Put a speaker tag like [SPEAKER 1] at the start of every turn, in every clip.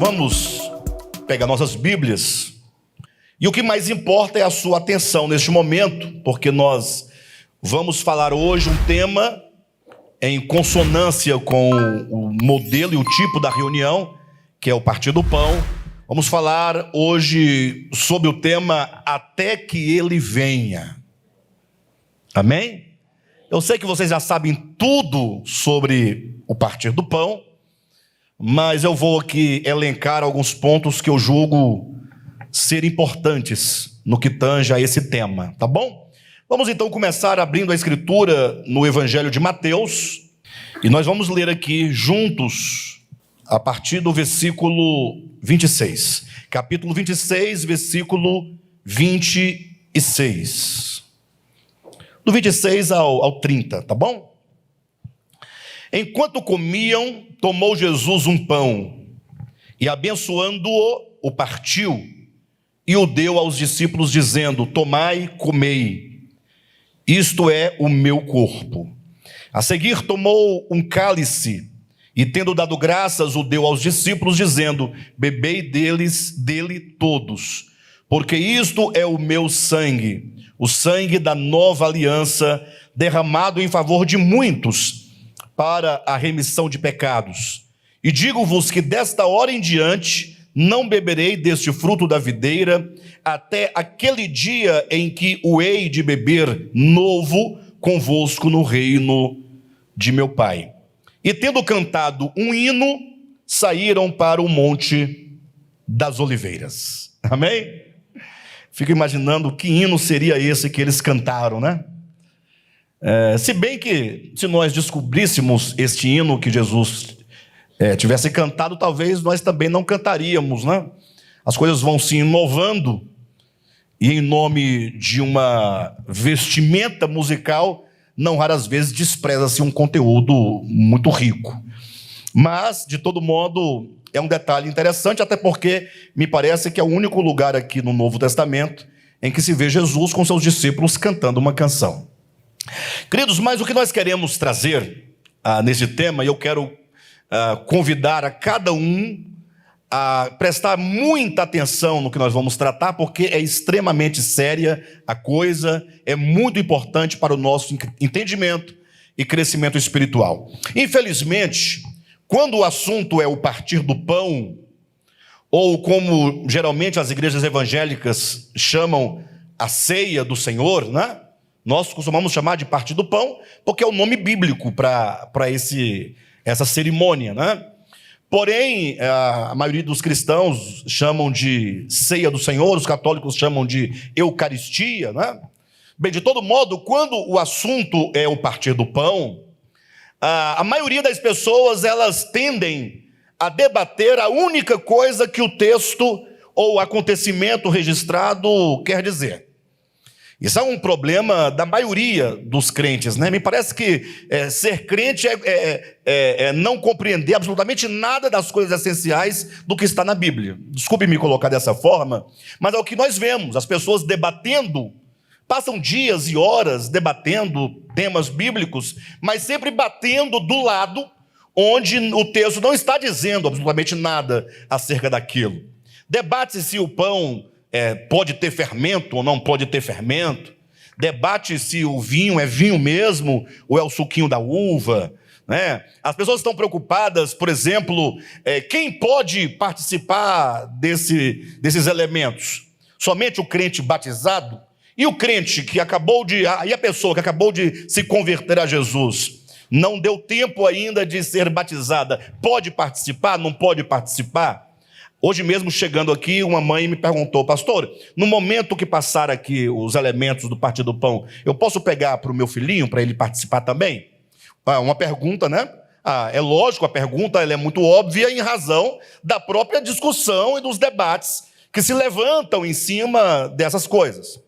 [SPEAKER 1] Vamos pegar nossas Bíblias. E o que mais importa é a sua atenção neste momento, porque nós vamos falar hoje um tema em consonância com o modelo e o tipo da reunião, que é o Partir do Pão. Vamos falar hoje sobre o tema Até que Ele Venha. Amém? Eu sei que vocês já sabem tudo sobre o Partir do Pão, mas eu vou aqui elencar alguns pontos que eu julgo ser importantes no que tange a esse tema, tá bom? Vamos então começar abrindo a escritura no Evangelho de Mateus, e nós vamos ler aqui juntos a partir do versículo 26. Capítulo 26, versículo 26. Do 26 ao 30, tá bom? Enquanto comiam, tomou Jesus um pão e, abençoando-o, o partiu e o deu aos discípulos, dizendo: tomai, comei, isto é o meu corpo. A seguir tomou um cálice e, tendo dado graças, o deu aos discípulos, dizendo: bebei dele todos, porque isto é o meu sangue, o sangue da nova aliança, derramado em favor de muitos para a remissão de pecados. E digo-vos que desta hora em diante não beberei deste fruto da videira, até aquele dia em que o hei de beber novo convosco no reino de meu Pai. E tendo cantado um hino, saíram para o Monte das Oliveiras. Amém? Fico imaginando que hino seria esse que eles cantaram, né? Se bem que, se nós descobríssemos este hino que Jesus tivesse cantado, talvez nós também não cantaríamos, né? As coisas vão se inovando, e em nome de uma vestimenta musical, não raras vezes despreza-se um conteúdo muito rico. Mas, de todo modo, é um detalhe interessante, até porque me parece que é o único lugar aqui no Novo Testamento em que se vê Jesus com seus discípulos cantando uma canção. Queridos, mas o que nós queremos trazer nesse tema, e eu quero convidar a cada um a prestar muita atenção no que nós vamos tratar, porque é extremamente séria a coisa, é muito importante para o nosso entendimento e crescimento espiritual. Infelizmente, quando o assunto é o partir do pão, ou como geralmente as igrejas evangélicas chamam a ceia do Senhor, né? Nós costumamos chamar de partir do pão, porque é o nome bíblico para essa cerimônia, né? Porém, a maioria dos cristãos chamam de ceia do Senhor, os católicos chamam de Eucaristia, né? Bem, de todo modo, quando o assunto é o partir do pão, a maioria das pessoas, elas tendem a debater a única coisa que o texto ou acontecimento registrado quer dizer. Isso é um problema da maioria dos crentes, né? Me parece que ser crente é não compreender absolutamente nada das coisas essenciais do que está na Bíblia. Desculpe me colocar dessa forma, mas é o que nós vemos, as pessoas debatendo, passam dias e horas debatendo temas bíblicos, mas sempre batendo do lado onde o texto não está dizendo absolutamente nada acerca daquilo. Debate-se se o pão pode ter fermento ou não pode ter fermento. Debate se o vinho é vinho mesmo ou é o suquinho da uva, né? As pessoas estão preocupadas, por exemplo, quem pode participar desses elementos? Somente o crente batizado? E o crente que e a pessoa que acabou de se converter a Jesus, não deu tempo ainda de ser batizada, pode participar? Não pode participar? Hoje mesmo, chegando aqui, uma mãe me perguntou: pastor, no momento que passar aqui os elementos do Partir do Pão, eu posso pegar para o meu filhinho, para ele participar também? Uma pergunta, né? É lógico, a pergunta ela é muito óbvia em razão da própria discussão e dos debates que se levantam em cima dessas coisas.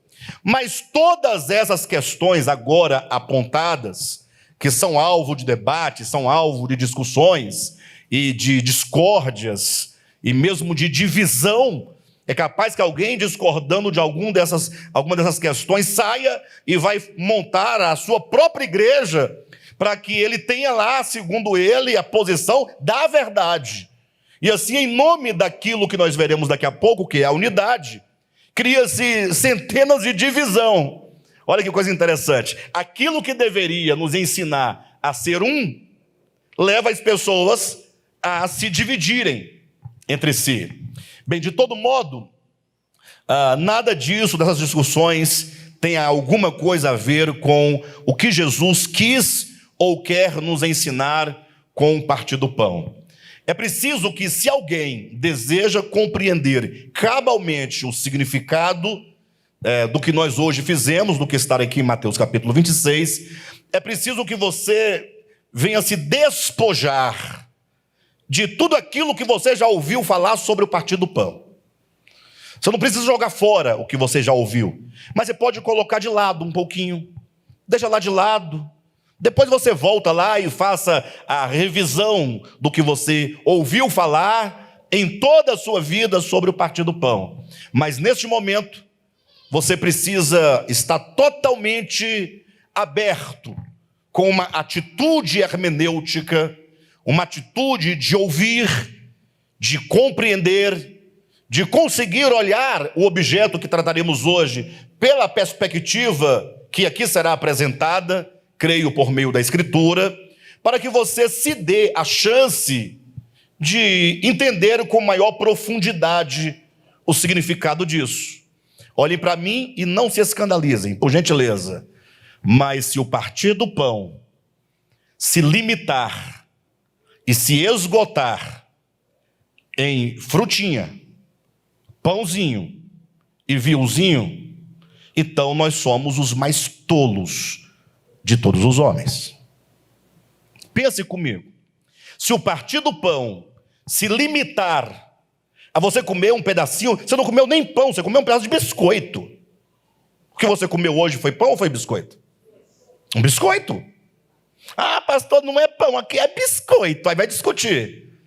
[SPEAKER 1] Mas todas essas questões agora apontadas, que são alvo de debate, são alvo de discussões e de discórdias, e mesmo de divisão, é capaz que alguém discordando de alguma dessas questões saia e vai montar a sua própria igreja para que ele tenha lá, segundo ele, a posição da verdade. E assim, em nome daquilo que nós veremos daqui a pouco, que é a unidade, cria-se centenas de divisão. Olha que coisa interessante. Aquilo que deveria nos ensinar a ser um, leva as pessoas a se dividirem entre si. Bem, de todo modo, nada disso, dessas discussões, tem alguma coisa a ver com o que Jesus quis ou quer nos ensinar com o partir do pão. É preciso que, se alguém deseja compreender cabalmente o significado do que nós hoje fizemos, do que está aqui em Mateus capítulo 26, é preciso que você venha se despojar de tudo aquilo que você já ouviu falar sobre o partir do pão. Você não precisa jogar fora o que você já ouviu, mas você pode colocar de lado um pouquinho, deixa lá de lado. Depois você volta lá e faça a revisão do que você ouviu falar em toda a sua vida sobre o partir do pão. Mas neste momento, você precisa estar totalmente aberto, com uma atitude hermenêutica, uma atitude de ouvir, de compreender, de conseguir olhar o objeto que trataremos hoje pela perspectiva que aqui será apresentada, creio por meio da Escritura, para que você se dê a chance de entender com maior profundidade o significado disso. Olhem para mim e não se escandalizem, por gentileza. Mas se o partir do pão se limitar e se esgotar em frutinha, pãozinho e vinhozinho, então nós somos os mais tolos de todos os homens. Pense comigo. Se o partir do pão se limitar a você comer um pedacinho, você não comeu nem pão, você comeu um pedaço de biscoito. O que você comeu hoje foi pão ou foi biscoito? Um biscoito. Ah, pastor, não é pão, aqui é biscoito. Aí vai discutir.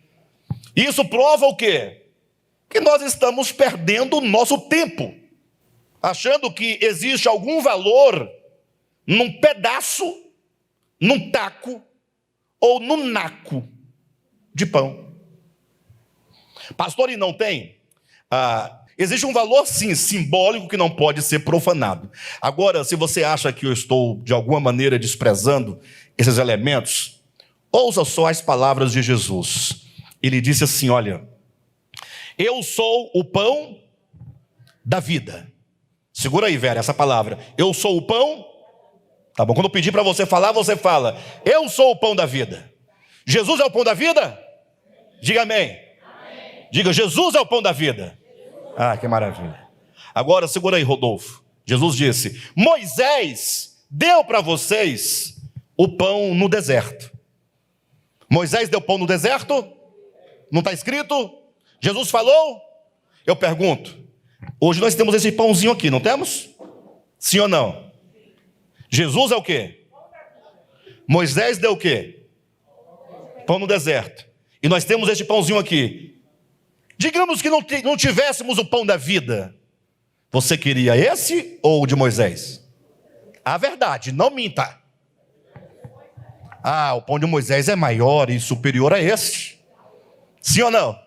[SPEAKER 1] Isso prova o quê? Que nós estamos perdendo o nosso tempo, achando que existe algum valor num pedaço, num taco ou num naco de pão. Pastor, e não tem? Existe um valor, sim, simbólico que não pode ser profanado. Agora, se você acha que eu estou, de alguma maneira, desprezando esses elementos, ouça só as palavras de Jesus. Ele disse assim, olha, eu sou o pão da vida. Segura aí, velho, essa palavra. Eu sou o pão. Tá bom, quando eu pedir para você falar, você fala, eu sou o pão da vida. Jesus é o pão da vida? Diga amém. Diga, Jesus é o pão da vida. Ah, que maravilha. Agora, segura aí, Rodolfo. Jesus disse, Moisés deu para vocês o pão no deserto. Moisés deu pão no deserto? Não está escrito? Jesus falou? Eu pergunto, hoje nós temos esse pãozinho aqui, não temos? Sim ou não? Jesus é o quê? Moisés deu o quê? Pão no deserto. E nós temos este pãozinho aqui. Digamos que não tivéssemos o pão da vida. Você queria esse ou o de Moisés? A verdade, não minta. O pão de Moisés é maior e superior a este. Sim ou não?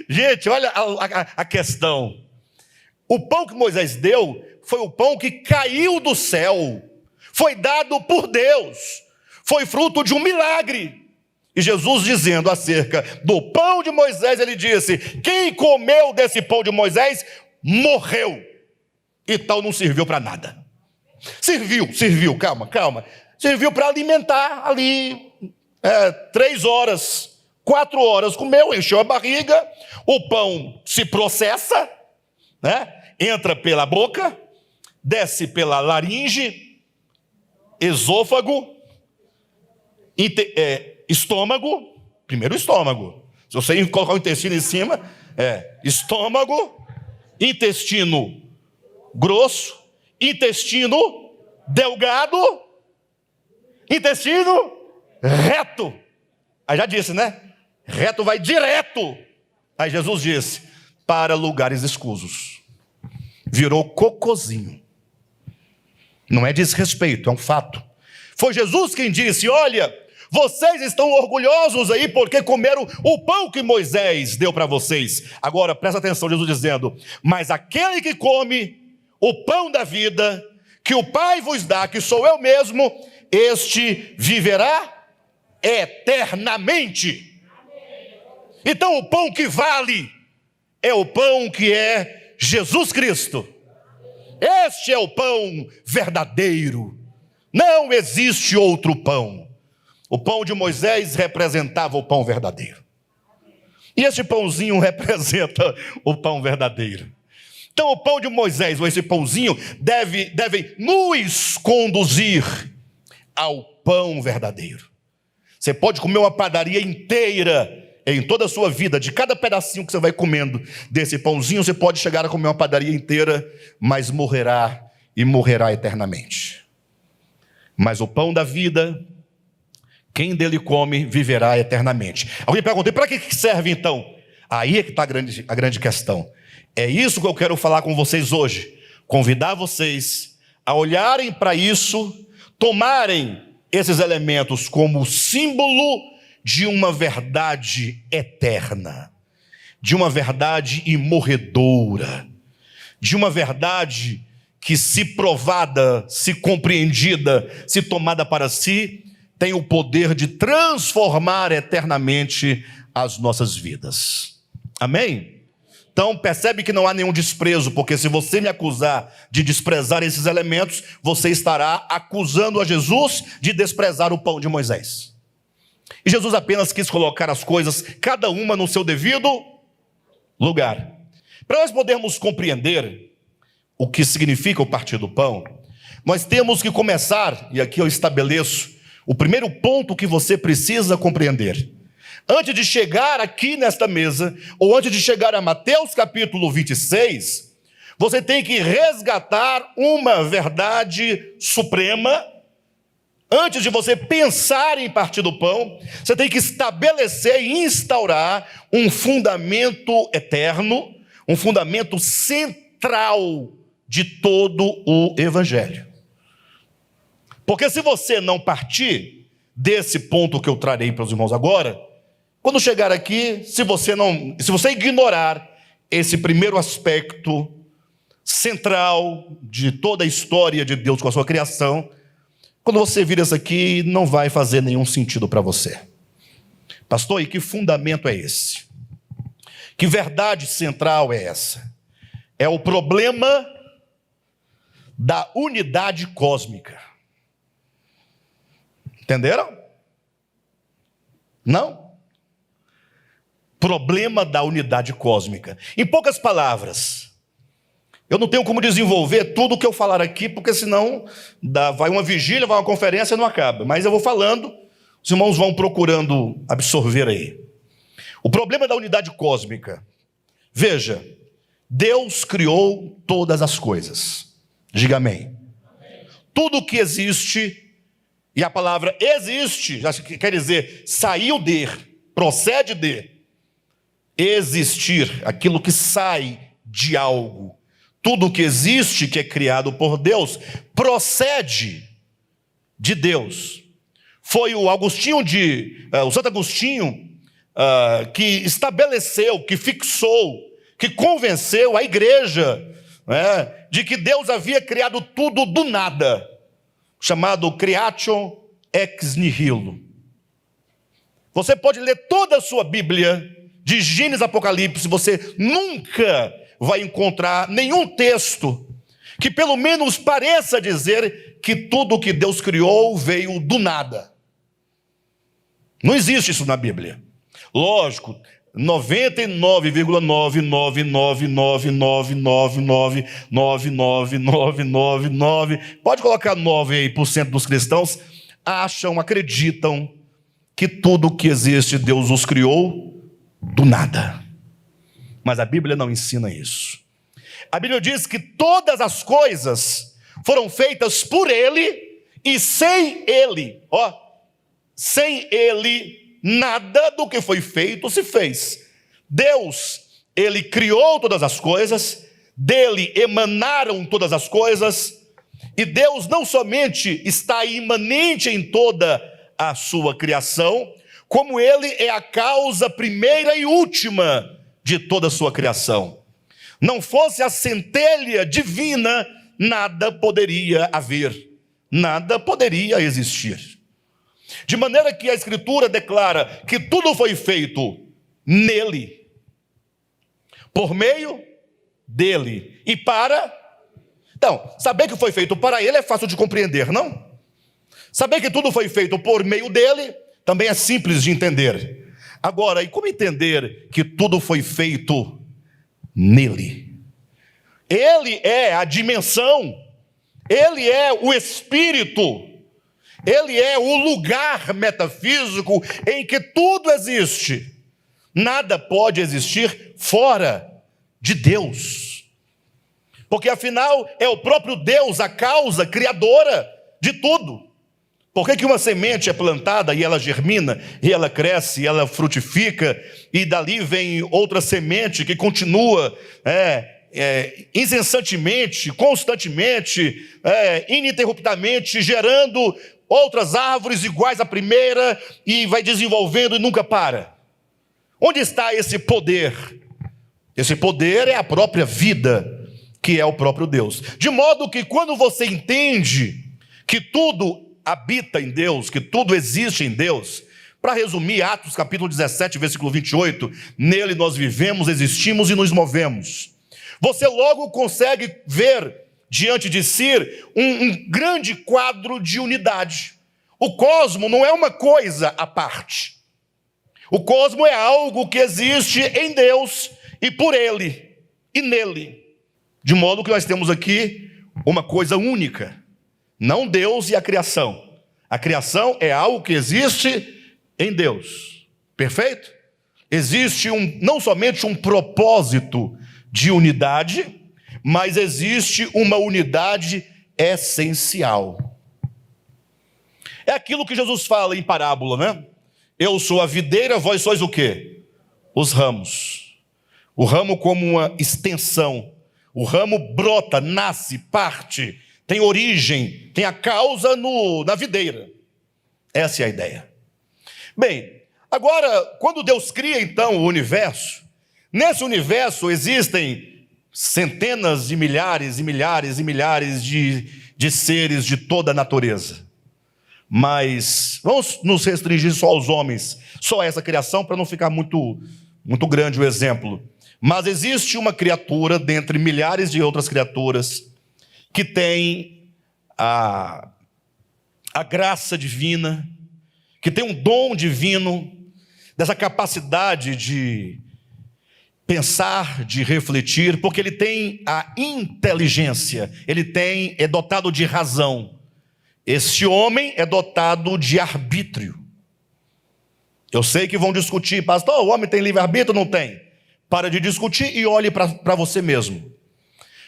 [SPEAKER 1] Gente, olha a questão. O pão que Moisés deu foi o pão que caiu do céu. Foi dado por Deus. Foi fruto de um milagre. E Jesus dizendo acerca do pão de Moisés, ele disse, quem comeu desse pão de Moisés, morreu. Então não serviu para nada. Serviu, calma. Serviu para alimentar ali 3 horas, 4 horas, comeu, encheu a barriga, o pão se processa, né? Entra pela boca, desce pela laringe, esôfago, estômago, primeiro o estômago. Se você colocar o intestino em cima, estômago, intestino grosso, intestino delgado, intestino reto. Aí já disse, né? Reto vai direto. Aí Jesus disse, para lugares escusos. Virou cocôzinho. Não é desrespeito, é um fato. Foi Jesus quem disse, olha, Vocês estão orgulhosos aí porque comeram o pão que Moisés deu para vocês. Agora, presta atenção, Jesus dizendo: mas aquele que come o pão da vida, que o Pai vos dá, que sou eu mesmo, este viverá eternamente. Então o pão que vale é o pão que é Jesus Cristo. Este é o pão verdadeiro. Não existe outro pão. O pão de Moisés representava o pão verdadeiro. E esse pãozinho representa o pão verdadeiro. Então o pão de Moisés, ou esse pãozinho, deve nos conduzir ao pão verdadeiro. Você pode comer uma padaria inteira em toda a sua vida, de cada pedacinho que você vai comendo desse pãozinho, você pode chegar a comer uma padaria inteira, mas morrerá e morrerá eternamente. Mas o pão da vida, quem dele come, viverá eternamente. Alguém perguntou: e para que serve então? Aí é que está a grande questão. É isso que eu quero falar com vocês hoje. Convidar vocês a olharem para isso, tomarem esses elementos como símbolo de uma verdade eterna, de uma verdade imorredoura, de uma verdade que, se provada, se compreendida, se tomada para si, tem o poder de transformar eternamente as nossas vidas. Amém? Então percebe que não há nenhum desprezo, porque se você me acusar de desprezar esses elementos, você estará acusando a Jesus de desprezar o pão de Moisés. E Jesus apenas quis colocar as coisas, cada uma no seu devido lugar. Para nós podermos compreender o que significa o partir do pão, nós temos que começar, e aqui eu estabeleço o primeiro ponto que você precisa compreender. Antes de chegar aqui nesta mesa, ou antes de chegar a Mateus capítulo 26, você tem que resgatar uma verdade suprema. Antes de você pensar em partir do pão, você tem que estabelecer e instaurar um fundamento eterno, um fundamento central de todo o Evangelho. Porque se você não partir desse ponto que eu trarei para os irmãos agora, quando chegar aqui, se você ignorar esse primeiro aspecto central de toda a história de Deus com a sua criação, quando você vir isso aqui, não vai fazer nenhum sentido para você. Pastor, e que fundamento é esse? Que verdade central é essa? É o problema da unidade cósmica. Entenderam? Não? Problema da unidade cósmica. Em poucas palavras, eu não tenho como desenvolver tudo o que eu falar aqui, porque senão vai uma vigília, vai uma conferência e não acaba. Mas eu vou falando, os irmãos vão procurando absorver aí. O problema da unidade cósmica. Veja, Deus criou todas as coisas. Diga amém. Tudo que existe, e a palavra existe, já quer dizer, saiu de, procede de. Existir, aquilo que sai de algo. Tudo que existe, que é criado por Deus, procede de Deus. Foi o Santo Agostinho, que estabeleceu, que fixou, que convenceu a igreja, né, de que Deus havia criado tudo do nada, chamado creatio ex nihilo. Você pode ler toda a sua Bíblia, de Gênesis a Apocalipse, você nunca vai encontrar nenhum texto que pelo menos pareça dizer que tudo que Deus criou veio do nada. Não existe isso na Bíblia. Lógico, 99,99999999999, pode colocar 9 aí por cento dos cristãos acreditam que tudo que existe Deus os criou do nada. Mas a Bíblia não ensina isso. A Bíblia diz que todas as coisas foram feitas por Ele e sem Ele, sem Ele, nada do que foi feito se fez. Deus, Ele criou todas as coisas, dele emanaram todas as coisas, e Deus não somente está imanente em toda a sua criação, como ele é a causa primeira e última de toda a sua criação. Não fosse a centelha divina, nada poderia haver, nada poderia existir. De maneira que a Escritura declara que tudo foi feito nele, por meio dele e para... Então, saber que foi feito para ele é fácil de compreender, não? Saber que tudo foi feito por meio dele também é simples de entender. Agora, e como entender que tudo foi feito nele? Ele é a dimensão, ele é o espírito, ele é o lugar metafísico em que tudo existe. Nada pode existir fora de Deus. Porque afinal é o próprio Deus a causa criadora de tudo. Por que uma semente é plantada e ela germina, e ela cresce, e ela frutifica, e dali vem outra semente que continua incessantemente, constantemente, ininterruptamente, gerando outras árvores iguais à primeira, e vai desenvolvendo e nunca para? Onde está esse poder? Esse poder é a própria vida, que é o próprio Deus. De modo que quando você entende que tudo habita em Deus, que tudo existe em Deus, para resumir, Atos capítulo 17, versículo 28, nele nós vivemos, existimos e nos movemos. Você logo consegue ver diante de si um grande quadro de unidade. O cosmo não é uma coisa à parte. O cosmo é algo que existe em Deus e por ele e nele. De modo que nós temos aqui uma coisa única. Não Deus e a criação. A criação é algo que existe em Deus. Perfeito? Existe não somente um propósito de unidade, mas existe uma unidade essencial. É aquilo que Jesus fala em parábola, né? Eu sou a videira, vós sois o quê? Os ramos. O ramo como uma extensão. O ramo brota, nasce, parte, tem origem, tem a causa na videira. Essa é a ideia. Bem, agora, quando Deus cria então o universo, nesse universo existem centenas de milhares e milhares e milhares de seres de toda a natureza. Mas vamos nos restringir só aos homens, só a essa criação, para não ficar muito grande o exemplo. Mas existe uma criatura dentre milhares de outras criaturas que tem a graça divina, que tem um dom divino, dessa capacidade de pensar, de refletir, porque ele tem a inteligência, é dotado de razão. Este homem é dotado de arbítrio. Eu sei que vão discutir, pastor, o homem tem livre-arbítrio? Não tem. Para de discutir e olhe para você mesmo.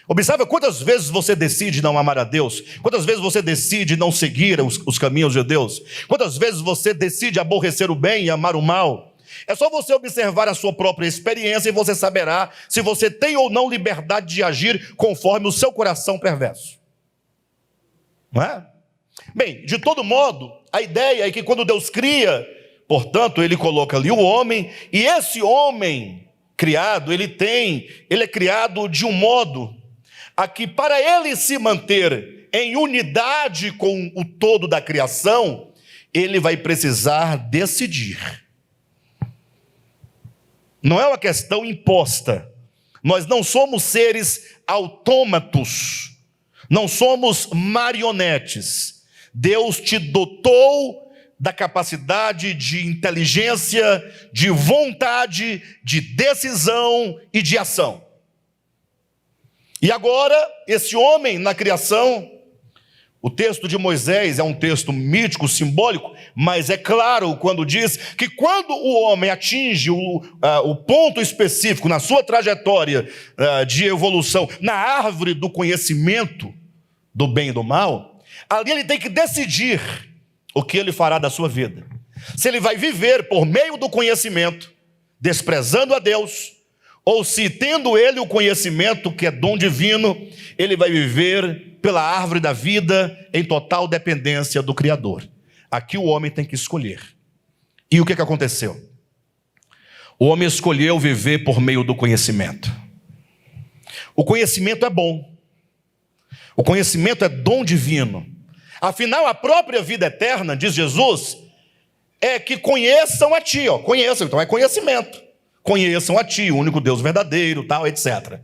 [SPEAKER 1] Observe quantas vezes você decide não amar a Deus, quantas vezes você decide não seguir os caminhos de Deus, quantas vezes você decide aborrecer o bem e amar o mal. É só você observar a sua própria experiência e você saberá se você tem ou não liberdade de agir conforme o seu coração perverso. Não é? Bem, de todo modo, a ideia é que quando Deus cria, portanto, ele coloca ali o homem, e esse homem criado, ele é criado de um modo a que, para ele se manter em unidade com o todo da criação, ele vai precisar decidir. Não é uma questão imposta. Nós não somos seres autômatos, não somos marionetes. Deus te dotou da capacidade de inteligência, de vontade, de decisão e de ação. E agora, esse homem na criação, o texto de Moisés é um texto mítico, simbólico, mas é claro quando diz que quando o homem atinge o ponto específico na sua trajetória de evolução, na árvore do conhecimento do bem e do mal, ali ele tem que decidir o que ele fará da sua vida. Se ele vai viver por meio do conhecimento, desprezando a Deus, ou se, tendo ele o conhecimento, que é dom divino, ele vai viver pela árvore da vida em total dependência do Criador. Aqui o homem tem que escolher. E o que aconteceu? O homem escolheu viver por meio do conhecimento. O conhecimento é bom. O conhecimento é dom divino. Afinal, a própria vida eterna, diz Jesus, é que conheçam a ti. Conheçam, então é conhecimento. Conheçam a ti, o único Deus verdadeiro, tal, etc.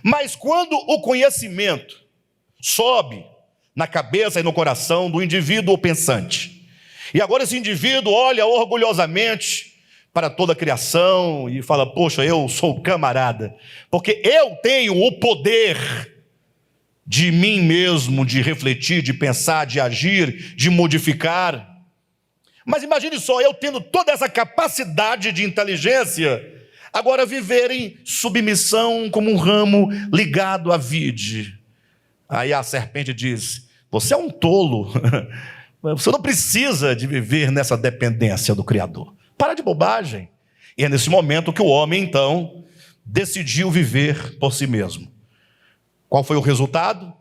[SPEAKER 1] Mas quando o conhecimento sobe na cabeça e no coração do indivíduo pensante, e agora esse indivíduo olha orgulhosamente para toda a criação e fala, poxa, eu sou camarada, porque eu tenho o poder de mim mesmo, de refletir, de pensar, de agir, de modificar. Mas imagine só, eu tendo toda essa capacidade de inteligência, agora viver em submissão como um ramo ligado à vide. Aí a serpente diz, você é um tolo, você não precisa de viver nessa dependência do Criador. Para de bobagem. E é nesse momento que o homem, então, decidiu viver por si mesmo. Qual foi o resultado?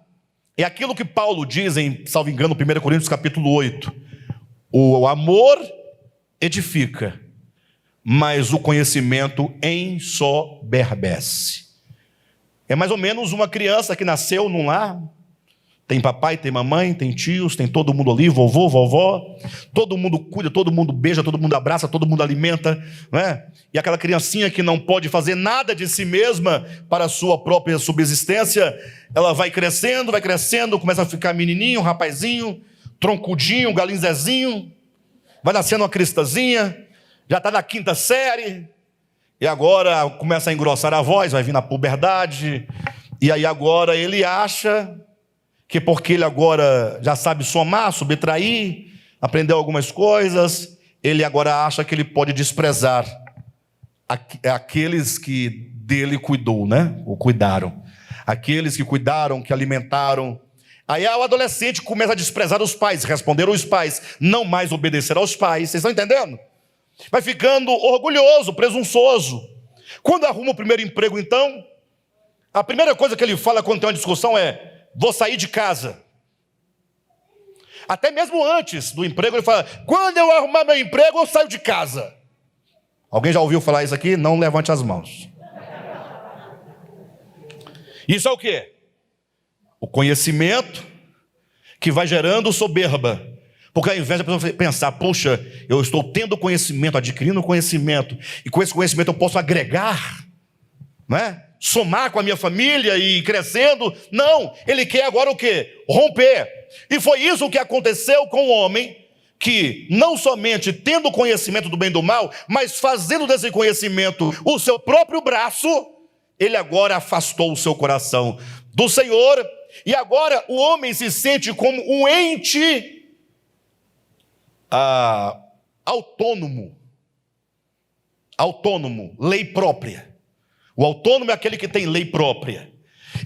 [SPEAKER 1] É aquilo que Paulo diz em, salvo engano, 1 Coríntios capítulo 8. O amor edifica, mas o conhecimento ensoberbece. É mais ou menos uma criança que nasceu num lar. Tem papai, tem mamãe, tem tios, tem todo mundo ali, vovô, vovó. Todo mundo cuida, todo mundo beija, todo mundo abraça, todo mundo alimenta, não é? E aquela criancinha que não pode fazer nada de si mesma para a sua própria subsistência, ela vai crescendo, começa a ficar menininho, rapazinho, troncudinho, galinzezinho, vai nascendo uma cristazinha, já está na 5ª série, e agora começa a engrossar a voz, vai vir na puberdade, e aí agora ele acha que porque ele agora já sabe somar, subtrair, aprendeu algumas coisas, ele agora acha que ele pode desprezar aqueles que dele cuidou, né? Ou cuidaram. Aqueles que cuidaram, que alimentaram. Aí o adolescente começa a desprezar os pais, responder aos pais, não mais obedecer aos pais. Vocês estão entendendo? Vai ficando orgulhoso, presunçoso. Quando arruma o primeiro emprego, então, a primeira coisa que ele fala quando tem uma discussão é, vou sair de casa. Até mesmo antes do emprego, ele fala, quando eu arrumar meu emprego, eu saio de casa. Alguém já ouviu falar isso aqui? Não levante as mãos. Isso é o quê? O conhecimento que vai gerando soberba. Porque ao invés da pessoa pensar, poxa, eu estou tendo conhecimento, adquirindo conhecimento, e com esse conhecimento eu posso agregar, não é? Somar com a minha família e ir crescendo. Não, ele quer agora o quê? Romper. E foi isso que aconteceu com o homem, que não somente tendo conhecimento do bem e do mal, mas fazendo desse conhecimento o seu próprio braço, ele agora afastou o seu coração do Senhor, e agora o homem se sente como um ente autônomo, lei própria. O autônomo é aquele que tem lei própria.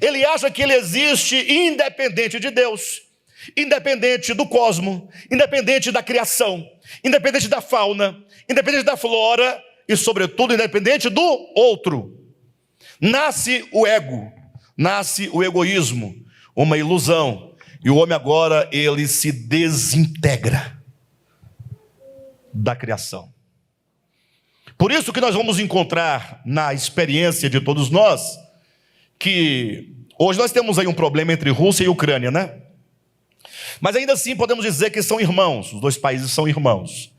[SPEAKER 1] Ele acha que ele existe independente de Deus, independente do cosmos, independente da criação, independente da fauna, independente da flora e, sobretudo, independente do outro. Nasce o ego, nasce o egoísmo, uma ilusão. E o homem agora, ele se desintegra da criação. Por isso que nós vamos encontrar na experiência de todos nós, que hoje nós temos aí um problema entre Rússia e Ucrânia, né? Mas ainda assim podemos dizer que são irmãos, os dois países são irmãos.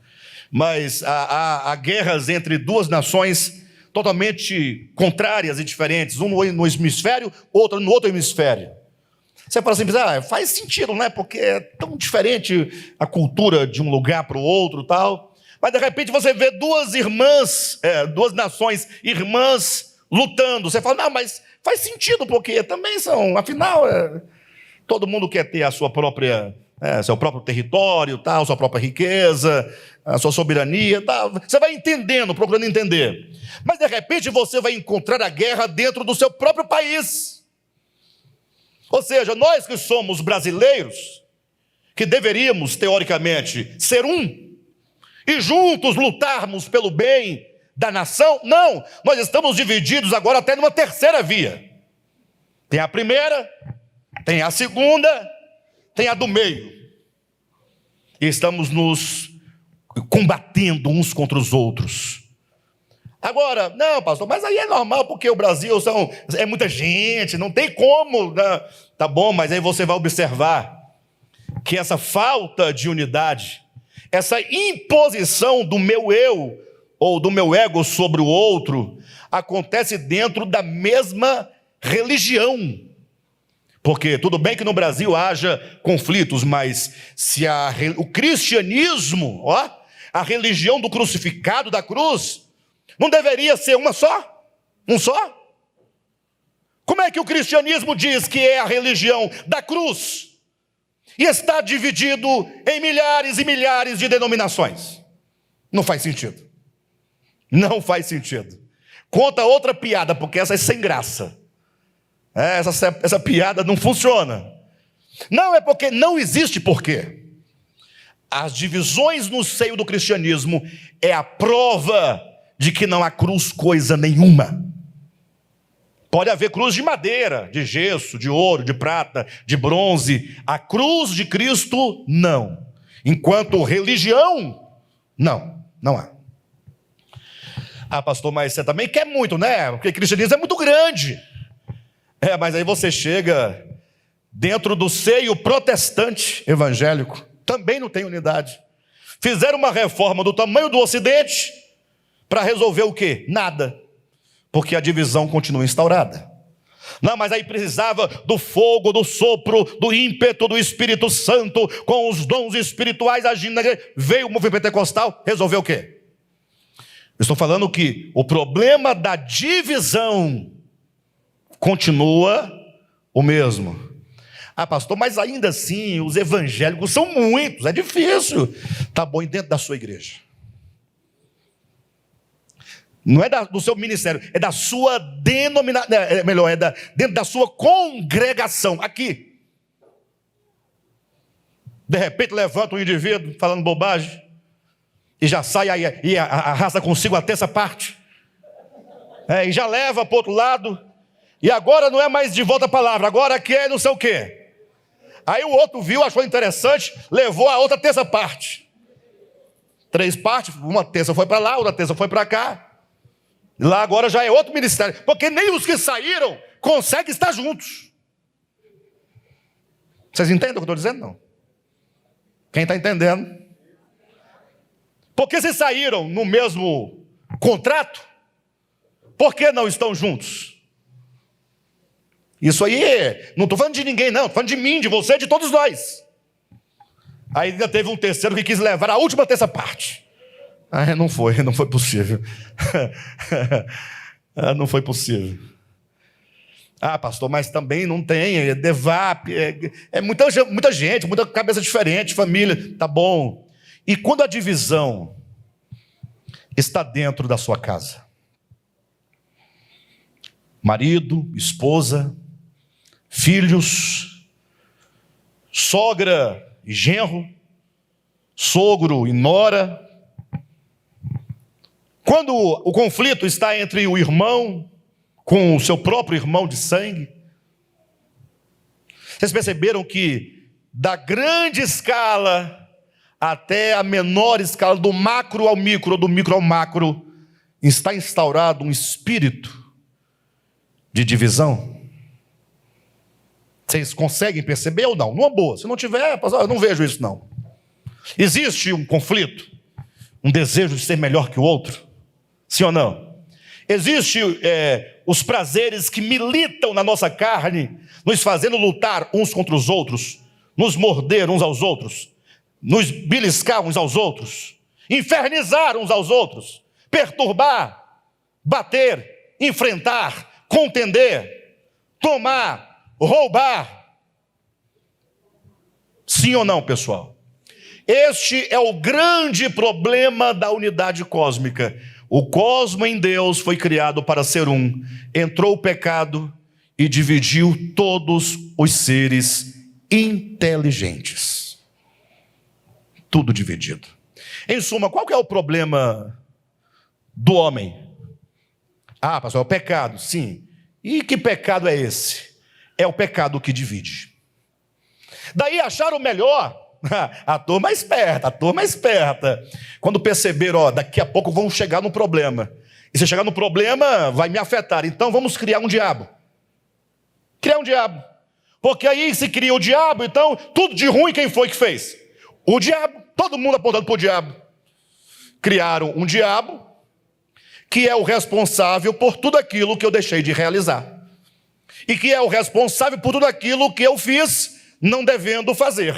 [SPEAKER 1] Mas há guerras entre duas nações totalmente contrárias e diferentes, um no hemisfério, outro no outro hemisfério. Você fala assim, faz sentido, né? Porque é tão diferente a cultura de um lugar para o outro e tal. Mas de repente você vê duas nações irmãs lutando. Você fala, não, mas faz sentido, porque também são, afinal, todo mundo quer ter a sua própria, seu próprio território, tal, sua própria riqueza, a sua soberania, tal. Você vai entendendo, procurando entender. Mas de repente você vai encontrar a guerra dentro do seu próprio país. Ou seja, nós que somos brasileiros, que deveríamos, teoricamente, ser um, e juntos lutarmos pelo bem da nação, não, nós estamos divididos agora até numa terceira via. Tem a primeira, tem a segunda, tem a do meio. e estamos nos combatendo uns contra os outros. Agora, não, pastor, mas aí é normal, porque o Brasil é muita gente, não tem como, né? Tá bom, mas aí você vai observar que essa falta de unidade, essa imposição do meu eu, ou do meu ego sobre o outro, acontece dentro da mesma religião. Porque tudo bem que no Brasil haja conflitos, mas se o cristianismo, a religião do crucificado, da cruz, não deveria ser uma só? Um só? Como é que o cristianismo diz que é a religião da cruz e está dividido em milhares e milhares de denominações? Não faz sentido. Não faz sentido. Conta outra piada, porque essa é sem graça. Essa piada não funciona. Não é porque não existe porquê. As divisões no seio do cristianismo é a prova de que não há cruz coisa nenhuma. Pode haver cruz de madeira, de gesso, de ouro, de prata, de bronze. A cruz de Cristo, não. Enquanto religião, não há. Ah, pastor, mas você também quer muito, né? Porque o cristianismo é muito grande. Mas aí você chega dentro do seio protestante evangélico, também não tem unidade. Fizeram uma reforma do tamanho do Ocidente para resolver o quê? Nada. Porque a divisão continua instaurada. Não, mas aí precisava do fogo, do sopro, do ímpeto do Espírito Santo, com os dons espirituais agindo na igreja. Veio o movimento pentecostal, resolveu o quê? Eu estou falando que o problema da divisão continua o mesmo. Ah, pastor, mas ainda assim os evangélicos são muitos, é difícil. Tá bom, e dentro da sua igreja? Não é do seu ministério, é da sua denominação, dentro da sua congregação, aqui. De repente levanta um indivíduo falando bobagem, e já sai aí, e arrasta consigo a terça parte, e já leva para o outro lado, e agora não é mais de volta a palavra, agora que é não sei o quê. Aí o outro viu, achou interessante, levou a outra terça parte. 3 partes, uma terça foi para lá, outra terça foi para cá. Lá agora já é outro ministério, porque nem os que saíram conseguem estar juntos. Vocês entendem o que eu estou dizendo? Não. Quem está entendendo? Porque se saíram no mesmo contrato, por que não estão juntos? Isso aí, não estou falando de ninguém não, estou falando de mim, de você, de todos nós. Aí ainda teve um terceiro que quis levar a última terça parte. Não foi possível. Não foi possível. Pastor, mas também não tem, é DEVAP, é muita gente, muita cabeça diferente, família, tá bom. E quando a divisão está dentro da sua casa? Marido, esposa, filhos, sogra e genro, sogro e nora. Quando o conflito está entre o irmão com o seu próprio irmão de sangue, vocês perceberam que da grande escala até a menor escala, do macro ao micro, do micro ao macro, está instaurado um espírito de divisão? Vocês conseguem perceber ou não? Numa boa. Se não tiver, eu não vejo isso não. Existe um conflito, um desejo de ser melhor que o outro? Sim ou não? Existem os prazeres que militam na nossa carne, nos fazendo lutar uns contra os outros, nos morder uns aos outros, nos beliscar uns aos outros, infernizar uns aos outros, perturbar, bater, enfrentar, contender, tomar, roubar. Sim ou não, pessoal? Este é o grande problema da unidade cósmica. O cosmo em Deus foi criado para ser um. Entrou o pecado e dividiu todos os seres inteligentes. Tudo dividido. Em suma, qual que é o problema do homem? Pastor, é o pecado. Sim. E que pecado é esse? É o pecado que divide. Daí acharam melhor A turma é esperta, a turma é esperta. Quando perceberam, ó, daqui a pouco vão chegar no problema. E se chegar no problema, vai me afetar. Então vamos criar um diabo. Criar um diabo. Porque aí se cria o diabo, então tudo de ruim quem foi que fez? O diabo. Todo mundo apontando para o diabo. Criaram um diabo que é o responsável por tudo aquilo que eu deixei de realizar. E que é o responsável por tudo aquilo que eu fiz não devendo fazer.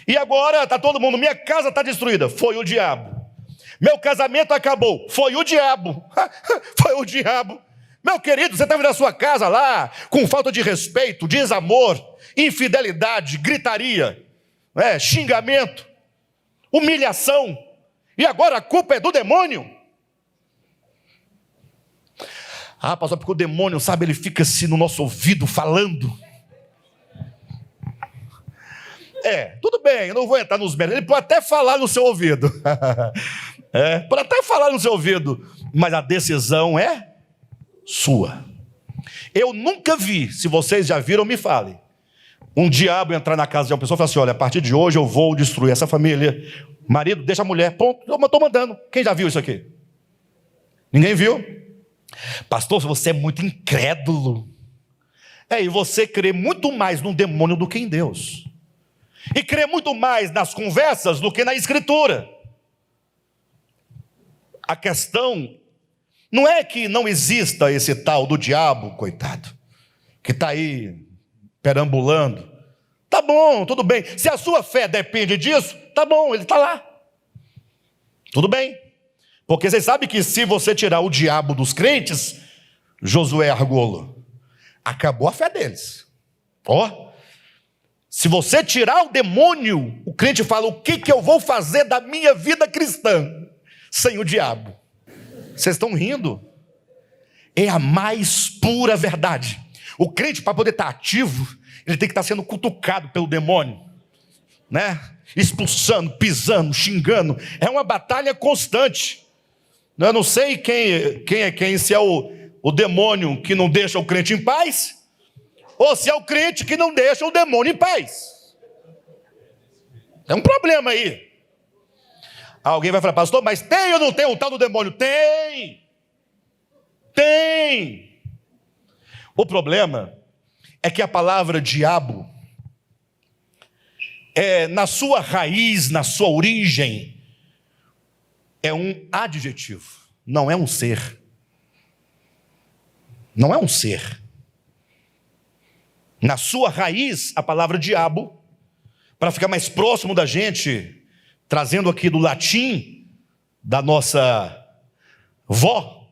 [SPEAKER 1] E agora está todo mundo, minha casa está destruída, foi o diabo. Meu casamento acabou, foi o diabo. Foi o diabo. Meu querido, você está vendo a sua casa lá, com falta de respeito, desamor, infidelidade, gritaria, xingamento, humilhação. E agora a culpa é do demônio? Ah, pastor, porque o demônio, sabe, ele fica assim no nosso ouvido falando. Tudo bem, eu não vou entrar nos méritos. Ele pode até falar no seu ouvido. Pode até falar no seu ouvido. Mas a decisão é sua. Eu nunca vi, se vocês já viram, me falem, um diabo entrar na casa de uma pessoa e falar assim, olha, a partir de hoje eu vou destruir essa família. Marido, deixa a mulher. Ponto, eu estou mandando. Quem já viu isso aqui? Ninguém viu? Pastor, você é muito incrédulo. E você crê muito mais no demônio do que em Deus. E crê muito mais nas conversas do que na Escritura. A questão não é que não exista esse tal do diabo, coitado, que está aí perambulando. Tá bom, tudo bem. Se a sua fé depende disso, tá bom, ele está lá. Tudo bem. Porque vocês sabem que se você tirar o diabo dos crentes, Josué Argolo, acabou a fé deles. Se você tirar o demônio, o crente fala, o que eu vou fazer da minha vida cristã sem o diabo? Vocês estão rindo? É a mais pura verdade. O crente, para poder estar ativo, ele tem que estar sendo cutucado pelo demônio, expulsando, pisando, xingando. É uma batalha constante. Eu não sei quem é quem, se é o demônio que não deixa o crente em paz, ou se é o crente que não deixa o demônio em paz. É um problema aí. Alguém vai falar, pastor, mas tem ou não tem o tal do demônio? Tem. Tem. O problema é que a palavra diabo, na sua raiz, na sua origem, é um adjetivo, não é um ser. Não é um ser. Na sua raiz, a palavra diabo, para ficar mais próximo da gente, trazendo aqui do latim, da nossa avó,